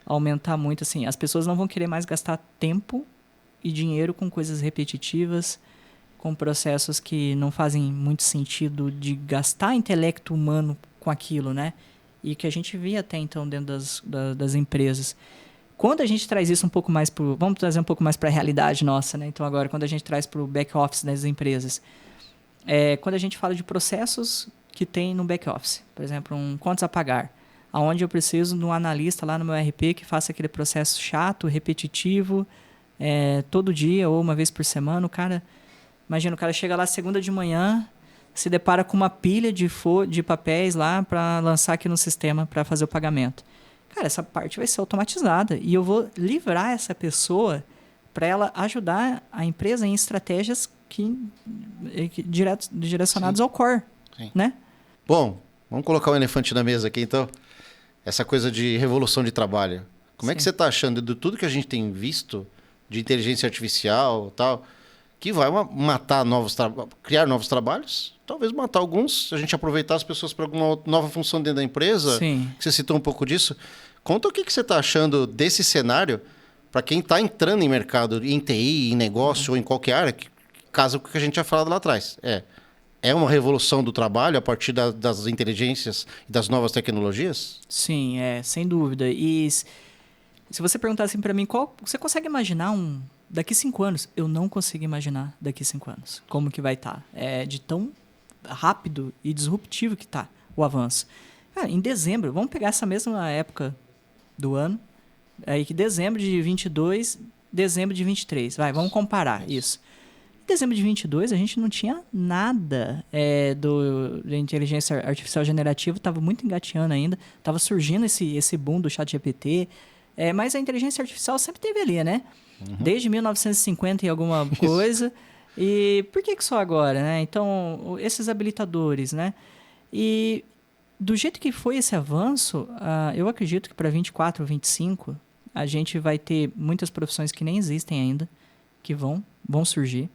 aumentar muito, assim, as pessoas não vão querer mais gastar tempo e dinheiro com coisas repetitivas, com processos que não fazem muito sentido de gastar intelecto humano com aquilo, né? E que a gente via até então dentro das empresas. Quando a gente traz isso um pouco mais para... Vamos trazer um pouco mais para a realidade nossa, né? Então, agora, quando a gente traz para o back-office das empresas, quando a gente fala de processos que tem no back-office, por exemplo, contas a pagar, onde eu preciso de um analista lá no meu RP que faça aquele processo chato, repetitivo, todo dia ou uma vez por semana. Imagina, o cara chega lá segunda de manhã, se depara com uma pilha de papéis lá para lançar aqui no sistema para fazer o pagamento. Cara, essa parte vai ser automatizada e eu vou livrar essa pessoa para ela ajudar a empresa em estratégias direcionadas ao core, né? Bom, vamos colocar um elefante na mesa aqui, então. Essa coisa de revolução de trabalho. Como é que você está achando de tudo que a gente tem visto de inteligência artificial e tal, que vai matar criar novos trabalhos? Talvez matar alguns, a gente aproveitar as pessoas para alguma nova função dentro da empresa. Sim. Você citou um pouco disso. Conta o que você está achando desse cenário para quem está entrando em mercado, em TI, em negócio ou em qualquer área, caso que a gente tinha falado lá atrás. É uma revolução do trabalho a partir das inteligências e das novas tecnologias? Sim, sem dúvida. E se você perguntar assim para mim, você consegue imaginar daqui 5 anos? Eu não consigo imaginar daqui 5 anos como que vai estar. De tão rápido e disruptivo que está o avanço. Em dezembro, vamos pegar essa mesma época do ano, aí que dezembro de 22, dezembro de 23. Vamos comparar isso. Em dezembro de 22, a gente não tinha nada de inteligência artificial generativa, estava muito engateando ainda, estava surgindo esse boom do ChatGPT, mas a inteligência artificial sempre teve ali, né? Uhum. Desde 1950 e alguma coisa. E por que só agora, né? Então, esses habilitadores, né? E do jeito que foi esse avanço, eu acredito que para 24, 25, a gente vai ter muitas profissões que nem existem ainda, que vão surgir.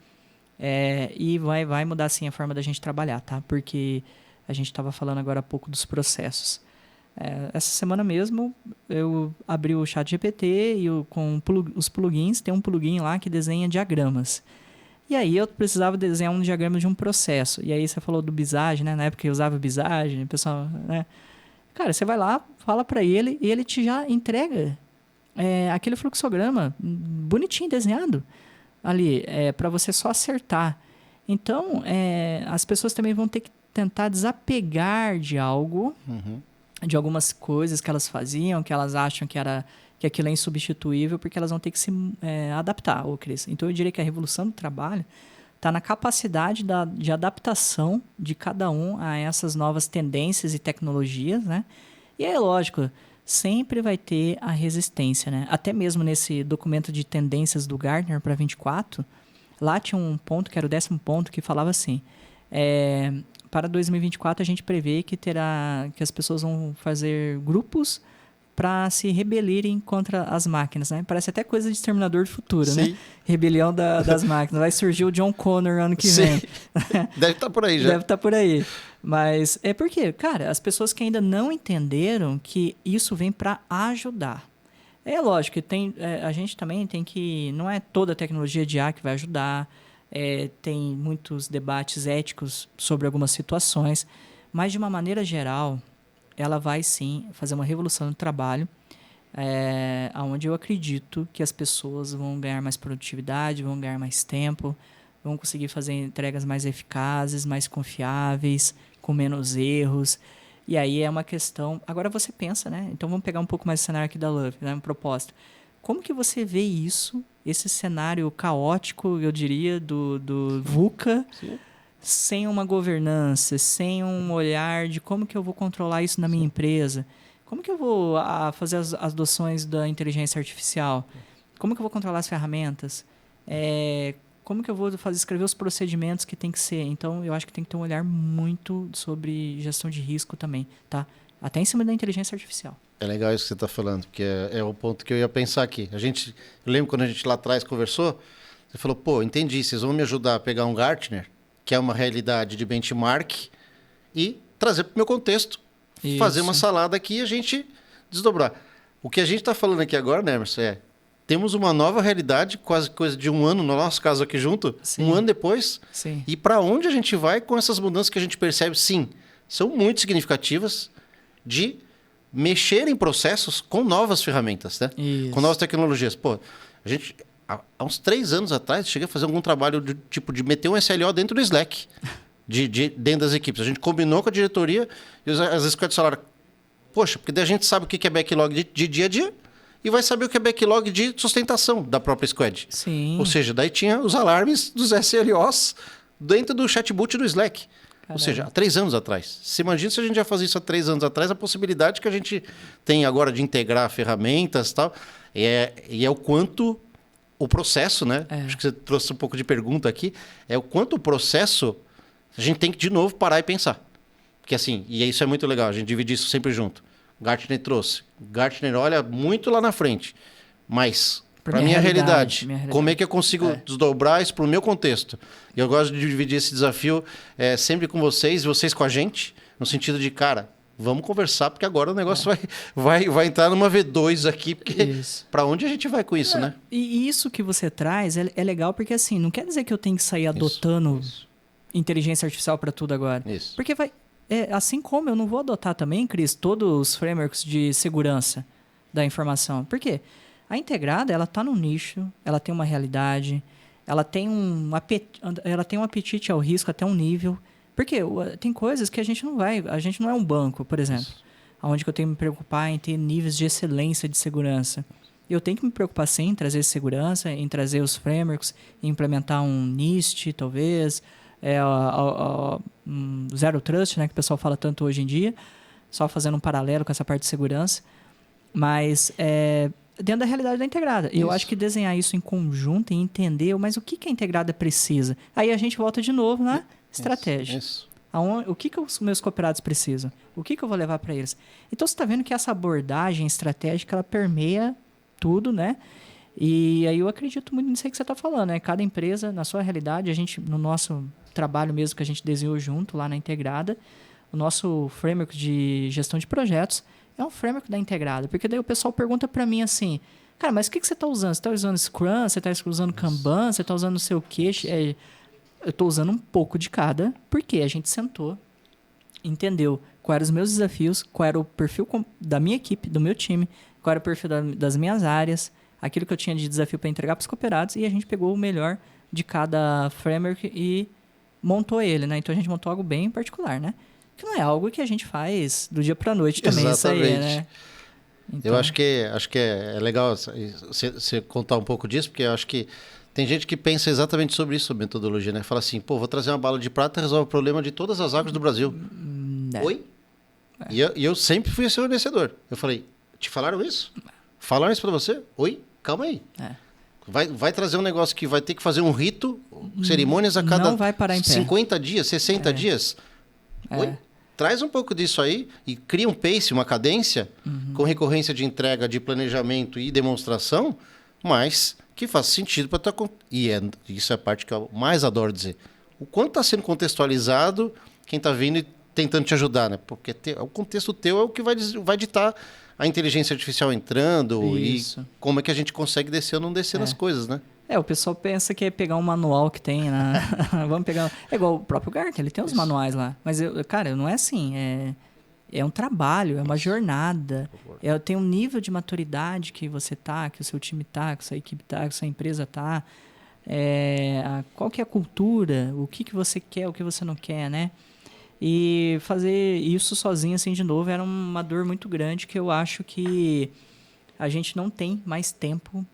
E vai mudar sim a forma da gente trabalhar, tá? Porque a gente estava falando agora há pouco dos processos. Essa semana mesmo eu abri o ChatGPT e com os plugins, tem um plugin lá que desenha diagramas. E aí eu precisava desenhar um diagrama de um processo. E aí você falou do Visage, né? Na época eu usava o Visage, o pessoal, né? Cara, você vai lá, fala para ele e ele te já entrega aquele fluxograma bonitinho desenhado ali, para você só acertar. Então, as pessoas também vão ter que tentar desapegar de algo, de algumas coisas que elas faziam, que elas acham que aquilo é insubstituível, porque elas vão ter que se adaptar, Cris. Então, eu diria que a revolução do trabalho está na capacidade de adaptação de cada um a essas novas tendências e tecnologias, né? E é lógico, sempre vai ter a resistência, né? Até mesmo nesse documento de tendências do Gartner para 24, lá tinha um ponto, que era o 10º ponto, que falava assim, para 2024 a gente prevê que as pessoas vão fazer grupos para se rebelirem contra as máquinas, né? Parece até coisa de Exterminador do Futuro, Sim. Né? Rebelião das máquinas. Vai surgir o John Connor ano que vem. Deve estar por aí já. Deve estar por aí. Mas porque, cara, as pessoas que ainda não entenderam que isso vem para ajudar. É lógico que a gente também tem que... Não é toda a tecnologia de IA que vai ajudar. Tem muitos debates éticos sobre algumas situações. Mas, de uma maneira geral, ela vai sim fazer uma revolução no trabalho. onde eu acredito que as pessoas vão ganhar mais produtividade, vão ganhar mais tempo, vão conseguir fazer entregas mais eficazes, mais confiáveis, com menos erros. E aí é uma questão... Agora você pensa, né? Então vamos pegar um pouco mais o cenário aqui da Love, né? Uma proposta. Como que você vê isso, esse cenário caótico, eu diria, do VUCA, Sim. sem uma governança, sem um olhar de como que eu vou controlar isso na minha empresa? Como que eu vou fazer as adoções da inteligência artificial? Como que eu vou controlar as ferramentas? Como que eu vou escrever os procedimentos que tem que ser? Então, eu acho que tem que ter um olhar muito sobre gestão de risco também, tá? Até em cima da inteligência artificial. É legal isso que você está falando, porque é o ponto que eu ia pensar aqui. Eu lembro quando a gente lá atrás conversou, você falou, pô, entendi, vocês vão me ajudar a pegar um Gartner, que é uma realidade de benchmark, e trazer para o meu contexto, isso. Fazer uma salada aqui e a gente desdobrar. O que a gente está falando aqui agora, né, Emerson, temos uma nova realidade, quase coisa de um ano, no nosso caso aqui junto, sim. Um ano depois, sim. E para onde a gente vai com essas mudanças que a gente percebe, sim, são muito significativas de mexer em processos com novas ferramentas, né? Isso. Com novas tecnologias. Pô, a gente, há uns 3 anos atrás, cheguei a fazer algum trabalho de meter um SLO dentro do Slack, dentro das equipes. A gente combinou com a diretoria e as squads falaram, poxa, porque daí a gente sabe o que é backlog de dia a dia e vai saber o que é backlog de sustentação da própria squad. Sim. Ou seja, daí tinha os alarmes dos SLOs dentro do chatbot do Slack. Caramba. Ou seja, há 3 anos atrás. Você imagina se a gente já fazia isso há 3 anos atrás, a possibilidade que a gente tem agora de integrar ferramentas e tal, e é o quanto o processo, né? Acho que você trouxe um pouco de pergunta aqui, é o quanto o processo a gente tem que, de novo, parar e pensar. Porque assim, e isso é muito legal, a gente divide isso sempre junto. Gartner trouxe. Gartner olha muito lá na frente, mas para minha realidade, como é que eu consigo desdobrar isso para o meu contexto? E eu gosto de dividir esse desafio sempre com vocês com a gente, no sentido de, cara, vamos conversar, porque agora o negócio vai entrar numa V2 aqui, porque para onde a gente vai com isso, né? E isso que você traz é legal, porque assim, não quer dizer que eu tenho que sair adotando inteligência artificial para tudo agora. Isso. Porque assim como eu não vou adotar também, Cris, todos os frameworks de segurança da informação. Por quê? A integrada, ela está no nicho, ela tem uma realidade, ela tem um apetite ao risco até um nível. Porque tem coisas que a gente não é um banco, por exemplo, onde eu tenho que me preocupar em ter níveis de excelência de segurança. Eu tenho que me preocupar sim em trazer segurança, em trazer os frameworks, em implementar um NIST, talvez, Zero Trust, né, que o pessoal fala tanto hoje em dia, só fazendo um paralelo com essa parte de segurança. Mas dentro da realidade da integrada. E eu acho que desenhar isso em conjunto e entender, mas o que a integrada precisa? Aí a gente volta de novo na estratégia. Isso. O que os meus cooperados precisam? O que eu vou levar para eles? Então você está vendo que essa abordagem estratégica ela permeia tudo, né? E aí eu acredito muito nisso aí que você está falando, né? Cada empresa, na sua realidade, a gente, no nosso trabalho mesmo que a gente desenhou junto lá na integrada, o nosso framework de gestão de projetos é um framework da integrada, porque daí o pessoal pergunta para mim assim, cara, mas o que você está usando? Você está usando Scrum? Você está usando Kanban? Você está usando não sei o quê? Eu estou usando um pouco de cada, porque a gente sentou, entendeu quais eram os meus desafios, qual era o perfil da minha equipe, do meu time, qual era o perfil das minhas áreas, aquilo que eu tinha de desafio para entregar para os cooperados, e a gente pegou o melhor de cada framework e montou ele, né? Então a gente montou algo bem particular, né? Que não é algo que a gente faz do dia para a noite também. Exatamente. Isso aí, né? Então... Eu acho que é legal você contar um pouco disso, porque eu acho que tem gente que pensa exatamente sobre isso, sobre metodologia, né? Fala assim, pô, vou trazer uma bala de prata e resolve o problema de todas as águas do Brasil. Oi? E eu sempre fui esse fornecedor. Eu falei, te falaram isso? Falaram isso pra você? Oi? Calma aí. Vai trazer um negócio que vai ter que fazer um rito, cerimônias a cada 50 dias, 60 dias? Oi? Traz um pouco disso aí e cria um pace, uma cadência, com recorrência de entrega, de planejamento e demonstração, mas que faça sentido para tua... isso é a parte que eu mais adoro dizer. O quanto está sendo contextualizado quem está vindo e tentando te ajudar, né? Porque o contexto teu é o que vai ditar a inteligência artificial entrando e como é que a gente consegue descer ou não descer nas coisas, né? O pessoal pensa que é pegar um manual que tem, né? Vamos pegar... É igual o próprio Gartner, ele tem os manuais lá. Mas, cara, não é assim. É um trabalho, é uma jornada. Tem um nível de maturidade que você tá, que o seu time tá, que a sua equipe tá, que a sua empresa tá. Qual que é a cultura, o que você quer, o que você não quer, né? E fazer isso sozinho, assim, de novo, era uma dor muito grande que eu acho que a gente não tem mais tempo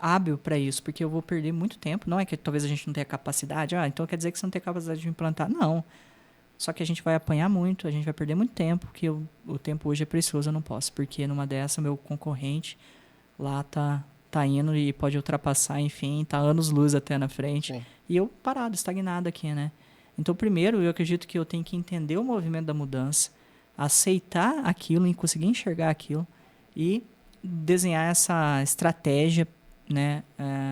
hábil para isso, porque eu vou perder muito tempo. Não é que talvez a gente não tenha capacidade, então quer dizer que você não tem capacidade de implantar. Não. Só que a gente vai apanhar muito, a gente vai perder muito tempo, porque o tempo hoje é precioso, eu não posso. Porque numa dessa, meu concorrente lá tá indo e pode ultrapassar, enfim, tá anos-luz até na frente. Sim. E eu parado, estagnado aqui, né? Então, primeiro, eu acredito que eu tenho que entender o movimento da mudança, aceitar aquilo, conseguir enxergar aquilo e desenhar essa estratégia, né,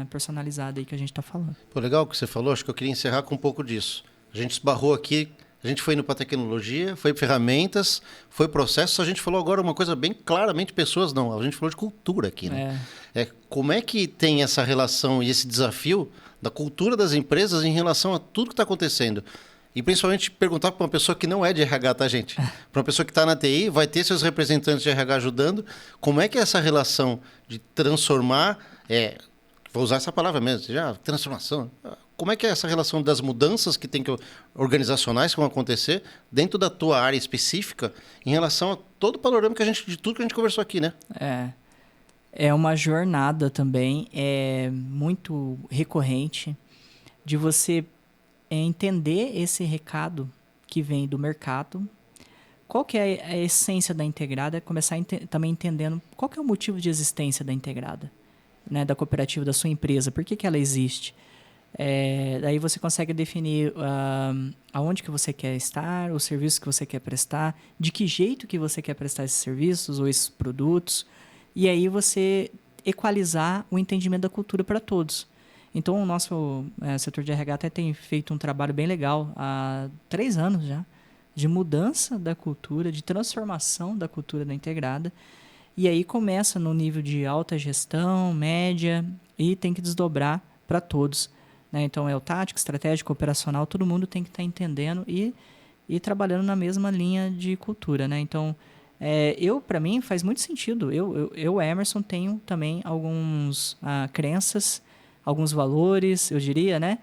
personalizada aí que a gente está falando. Pô, legal o que você falou, acho que eu queria encerrar com um pouco disso. A gente esbarrou aqui, a gente foi indo para tecnologia, foi ferramentas, foi processo, a gente falou agora uma coisa bem claramente, pessoas não, a gente falou de cultura aqui, né? Como é que tem essa relação e esse desafio da cultura das empresas em relação a tudo que está acontecendo? E principalmente perguntar para uma pessoa que não é de RH, tá, gente? Para uma pessoa que está na TI, vai ter seus representantes de RH ajudando. Como é que é essa relação de transformar, vou usar essa palavra mesmo, transformação. Como é que é essa relação das mudanças que tem organizacionais que vão acontecer dentro da tua área específica em relação a todo o panorama de tudo que a gente conversou aqui, né? É uma jornada também, muito recorrente de você entender esse recado que vem do mercado. Qual que é a essência da integrada? É começar também entendendo qual que é o motivo de existência da integrada, né, da cooperativa, da sua empresa. Por que ela existe? Daí você consegue definir aonde que você quer estar, o serviço que você quer prestar, de que jeito que você quer prestar esses serviços ou esses produtos, e aí você equalizar o entendimento da cultura para todos. Então, o nosso setor de RH até tem feito um trabalho bem legal há 3 anos já, de mudança da cultura, de transformação da cultura da integrada. E aí começa no nível de alta gestão, média, e tem que desdobrar para todos, né? Então, é o tático, estratégico, operacional, todo mundo tem que estar entendendo e trabalhando na mesma linha de cultura, né? Então, para mim, faz muito sentido. Eu, Emerson, tenho também algumas crenças, alguns valores, eu diria, né?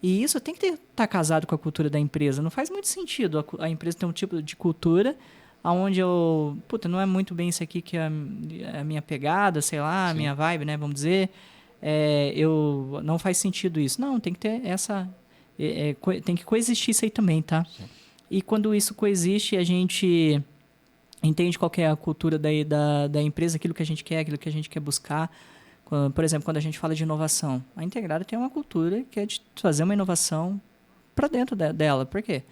E isso tem que estar casado com a cultura da empresa. Não faz muito sentido a empresa ter um tipo de cultura onde não é muito bem isso aqui que é a minha pegada, sei lá, a minha vibe, né? Vamos dizer. Não faz sentido isso. Não, tem que ter tem que coexistir isso aí também, tá? Sim. E quando isso coexiste, a gente entende qual que é a cultura da empresa, aquilo que a gente quer buscar. Por exemplo, quando a gente fala de inovação, a integrada tem uma cultura que é de fazer uma inovação para dentro dela. Por quê?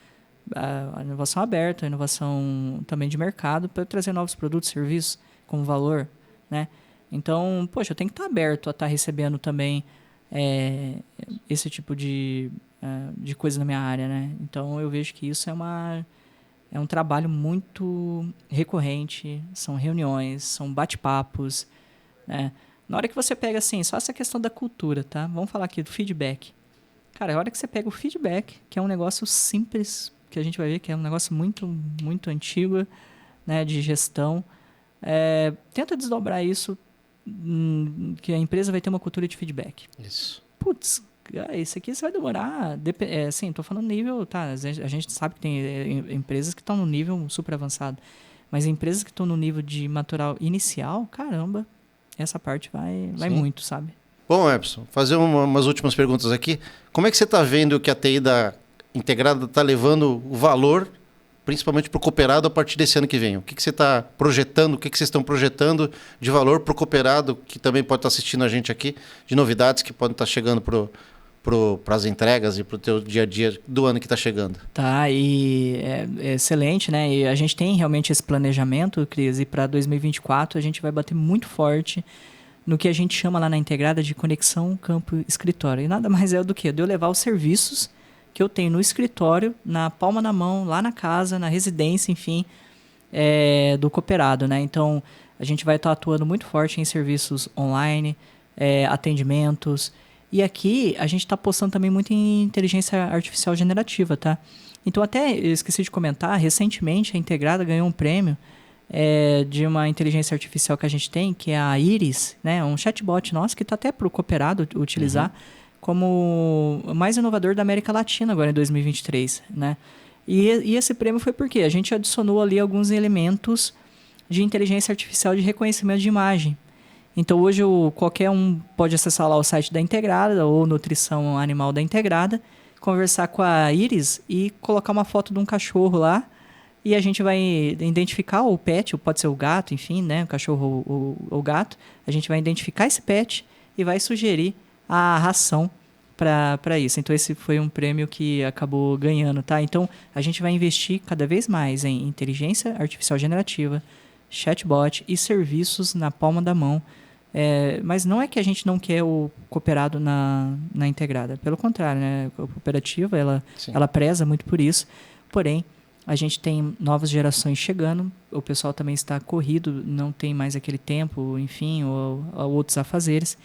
A inovação aberta, a inovação também de mercado, para trazer novos produtos, serviços com valor, né? Então, eu tenho que estar aberto a estar recebendo também esse tipo de coisa na minha área, né? Então, eu vejo que isso é um trabalho muito recorrente, são reuniões, são bate-papos, né? Na hora que você pega, assim, só essa questão da cultura, tá? Vamos falar aqui do feedback. Cara, a hora que você pega o feedback, que é um negócio simples, que a gente vai ver que é um negócio muito, muito antigo, né, de gestão, tenta desdobrar isso, que a empresa vai ter uma cultura de feedback. Isso. Putz, isso aqui você vai demorar... Assim, tô falando nível... Tá, a gente sabe que tem empresas que estão no nível super avançado, mas empresas que estão no nível de matural inicial, caramba... Essa parte vai muito, sabe? Bom, Emerson, fazer umas últimas perguntas aqui. Como é que você está vendo que a TI da integrada está levando o valor, principalmente para o cooperado, a partir desse ano que vem? O que você está projetando, o que vocês estão projetando de valor para o cooperado, que também pode estar assistindo a gente aqui, de novidades que podem estar chegando para as entregas e para o teu dia a dia do ano que está chegando? Tá, e é excelente, né? E a gente tem realmente esse planejamento, Cris, e para 2024 a gente vai bater muito forte no que a gente chama lá na integrada de conexão campo-escritório. E nada mais é do que de eu levar os serviços que eu tenho no escritório, na palma da mão, lá na casa, na residência, enfim, do cooperado, né? Então, a gente vai estar atuando muito forte em serviços online, atendimentos. E aqui a gente está apostando também muito em inteligência artificial generativa, tá? Então, até eu esqueci de comentar, recentemente a Integrada ganhou um prêmio de uma inteligência artificial que a gente tem, que é a Iris, né? Um chatbot nosso que está até para o cooperado utilizar como o mais inovador da América Latina agora em 2023, né? E esse prêmio foi porque a gente adicionou ali alguns elementos de inteligência artificial de reconhecimento de imagem. Então, hoje qualquer um pode acessar lá o site da Integrada ou Nutrição Animal da Integrada, conversar com a Iris e colocar uma foto de um cachorro lá e a gente vai identificar o pet, ou pode ser o gato, enfim, né? O cachorro ou o gato. A gente vai identificar esse pet e vai sugerir a ração para isso. Então, esse foi um prêmio que acabou ganhando, tá? Então, a gente vai investir cada vez mais em inteligência artificial generativa, chatbot e serviços na palma da mão. Mas não é que a gente não quer o cooperado na Integrada. Pelo contrário, né? A cooperativa, ela preza muito por isso. Porém, a gente tem novas gerações chegando, o pessoal também está corrido, não tem mais aquele tempo, enfim, ou outros afazeres,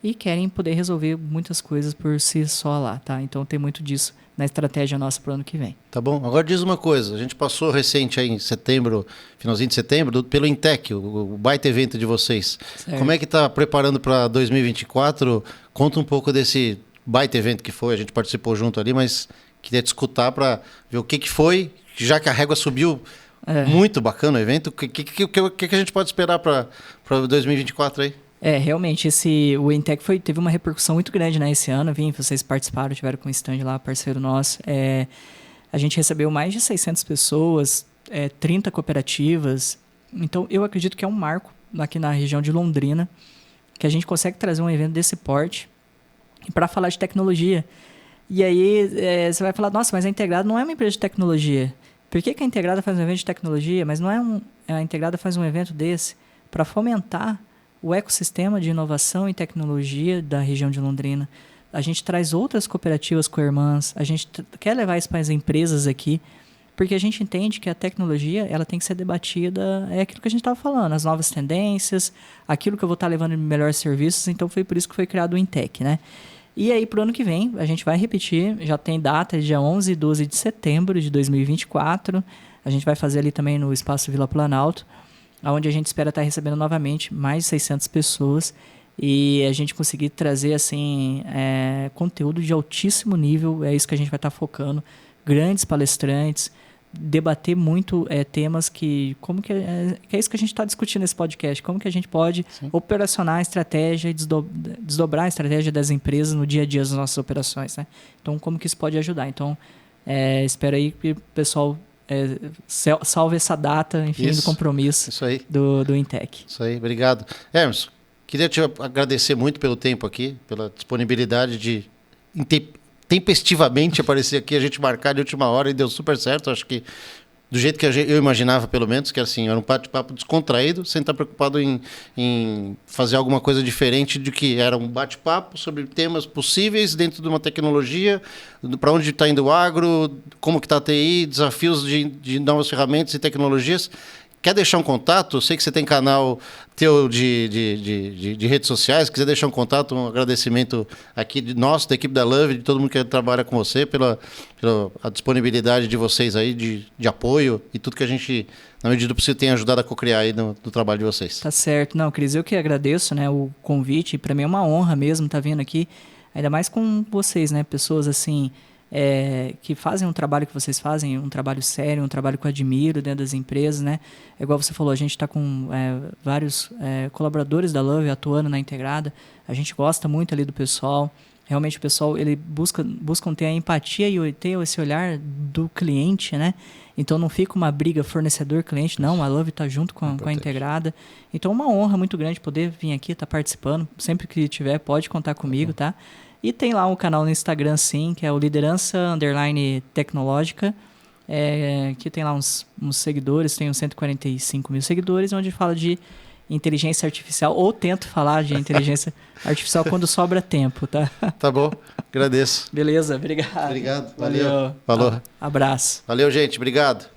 e querem poder resolver muitas coisas por si só lá, tá? Então tem muito disso na estratégia nossa para o ano que vem. Tá bom. Agora diz uma coisa, a gente passou recente aí em setembro, finalzinho de setembro, pelo Intec, o baita evento de vocês. Certo. Como é que está preparando para 2024? Conta um pouco desse baita evento que foi, a gente participou junto ali, mas queria te escutar para ver o que foi, já que a régua subiu. Muito bacana o evento. O que a gente pode esperar para 2024 aí? Realmente, o Intec teve uma repercussão muito grande, né, esse ano. Vocês participaram, tiveram com um stand lá, parceiro nosso. A gente recebeu mais de 600 pessoas, 30 cooperativas. Então, eu acredito que é um marco aqui na região de Londrina, que a gente consegue trazer um evento desse porte para falar de tecnologia. E aí, você vai falar, nossa, mas a Integrada não é uma empresa de tecnologia. Por que a Integrada faz um evento de tecnologia, mas não a Integrada faz um evento desse para fomentar o ecossistema de inovação e tecnologia da região de Londrina? A gente traz outras cooperativas co-irmãs, a gente quer levar isso para as empresas aqui, porque a gente entende que a tecnologia ela tem que ser debatida, aquilo que a gente estava falando, as novas tendências, aquilo que eu vou estar levando de melhores serviços, então foi por isso que foi criado o Intec, né? E aí, para o ano que vem, a gente vai repetir, já tem data de dia 11 e 12 de setembro de 2024, a gente vai fazer ali também no Espaço Vila Planalto, onde a gente espera estar recebendo novamente mais de 600 pessoas e a gente conseguir trazer assim, conteúdo de altíssimo nível, é isso que a gente vai estar focando, grandes palestrantes, debater muito temas que é isso que a gente está discutindo nesse podcast, como que a gente pode operacionar a estratégia e desdobrar a estratégia das empresas no dia a dia das nossas operações, né? Então, como que isso pode ajudar? Então, espero aí que o pessoal salve essa data, enfim, do compromisso do Intec. Isso aí, obrigado. Hermes, queria te agradecer muito pelo tempo aqui, pela disponibilidade de tempestivamente aparecer aqui, a gente marcar de última hora e deu super certo. Acho que do jeito que eu imaginava, pelo menos, que assim, era um bate-papo descontraído, sem estar preocupado em fazer alguma coisa diferente do que era um bate-papo sobre temas possíveis dentro de uma tecnologia, para onde está indo o agro, como que está a TI, desafios de novas ferramentas e tecnologias. Quer deixar um contato? Eu sei que você tem canal teu de redes sociais. Quiser deixar um contato, um agradecimento aqui da equipe da Love, de todo mundo que trabalha com você, pela a disponibilidade de vocês aí, de apoio e tudo que a gente, na medida do possível, tem ajudado a co-criar aí no trabalho de vocês. Tá certo. Não, Cris, eu que agradeço, né, o convite. Para mim é uma honra mesmo estar vindo aqui, ainda mais com vocês, né, pessoas assim... que fazem um trabalho que vocês fazem, um trabalho sério, um trabalho que eu admiro dentro das empresas, né? Igual você falou, a gente está com vários colaboradores da Love atuando na Integrada, a gente gosta muito ali do pessoal, realmente o pessoal, ele buscam ter a empatia e ter esse olhar do cliente, né? Então não fica uma briga fornecedor-cliente, não, a Love está junto com a Integrada, então é uma honra muito grande poder vir aqui, estar participando, sempre que tiver pode contar comigo, tá? E tem lá um canal no Instagram, sim, que é o Liderança_Tecnológica, que tem lá uns seguidores, tem uns 145 mil seguidores, onde fala de inteligência artificial, ou tento falar de inteligência artificial quando sobra tempo, tá? Tá bom, agradeço. Beleza, obrigado. Obrigado, valeu. Falou. Abraço. Valeu, gente, obrigado.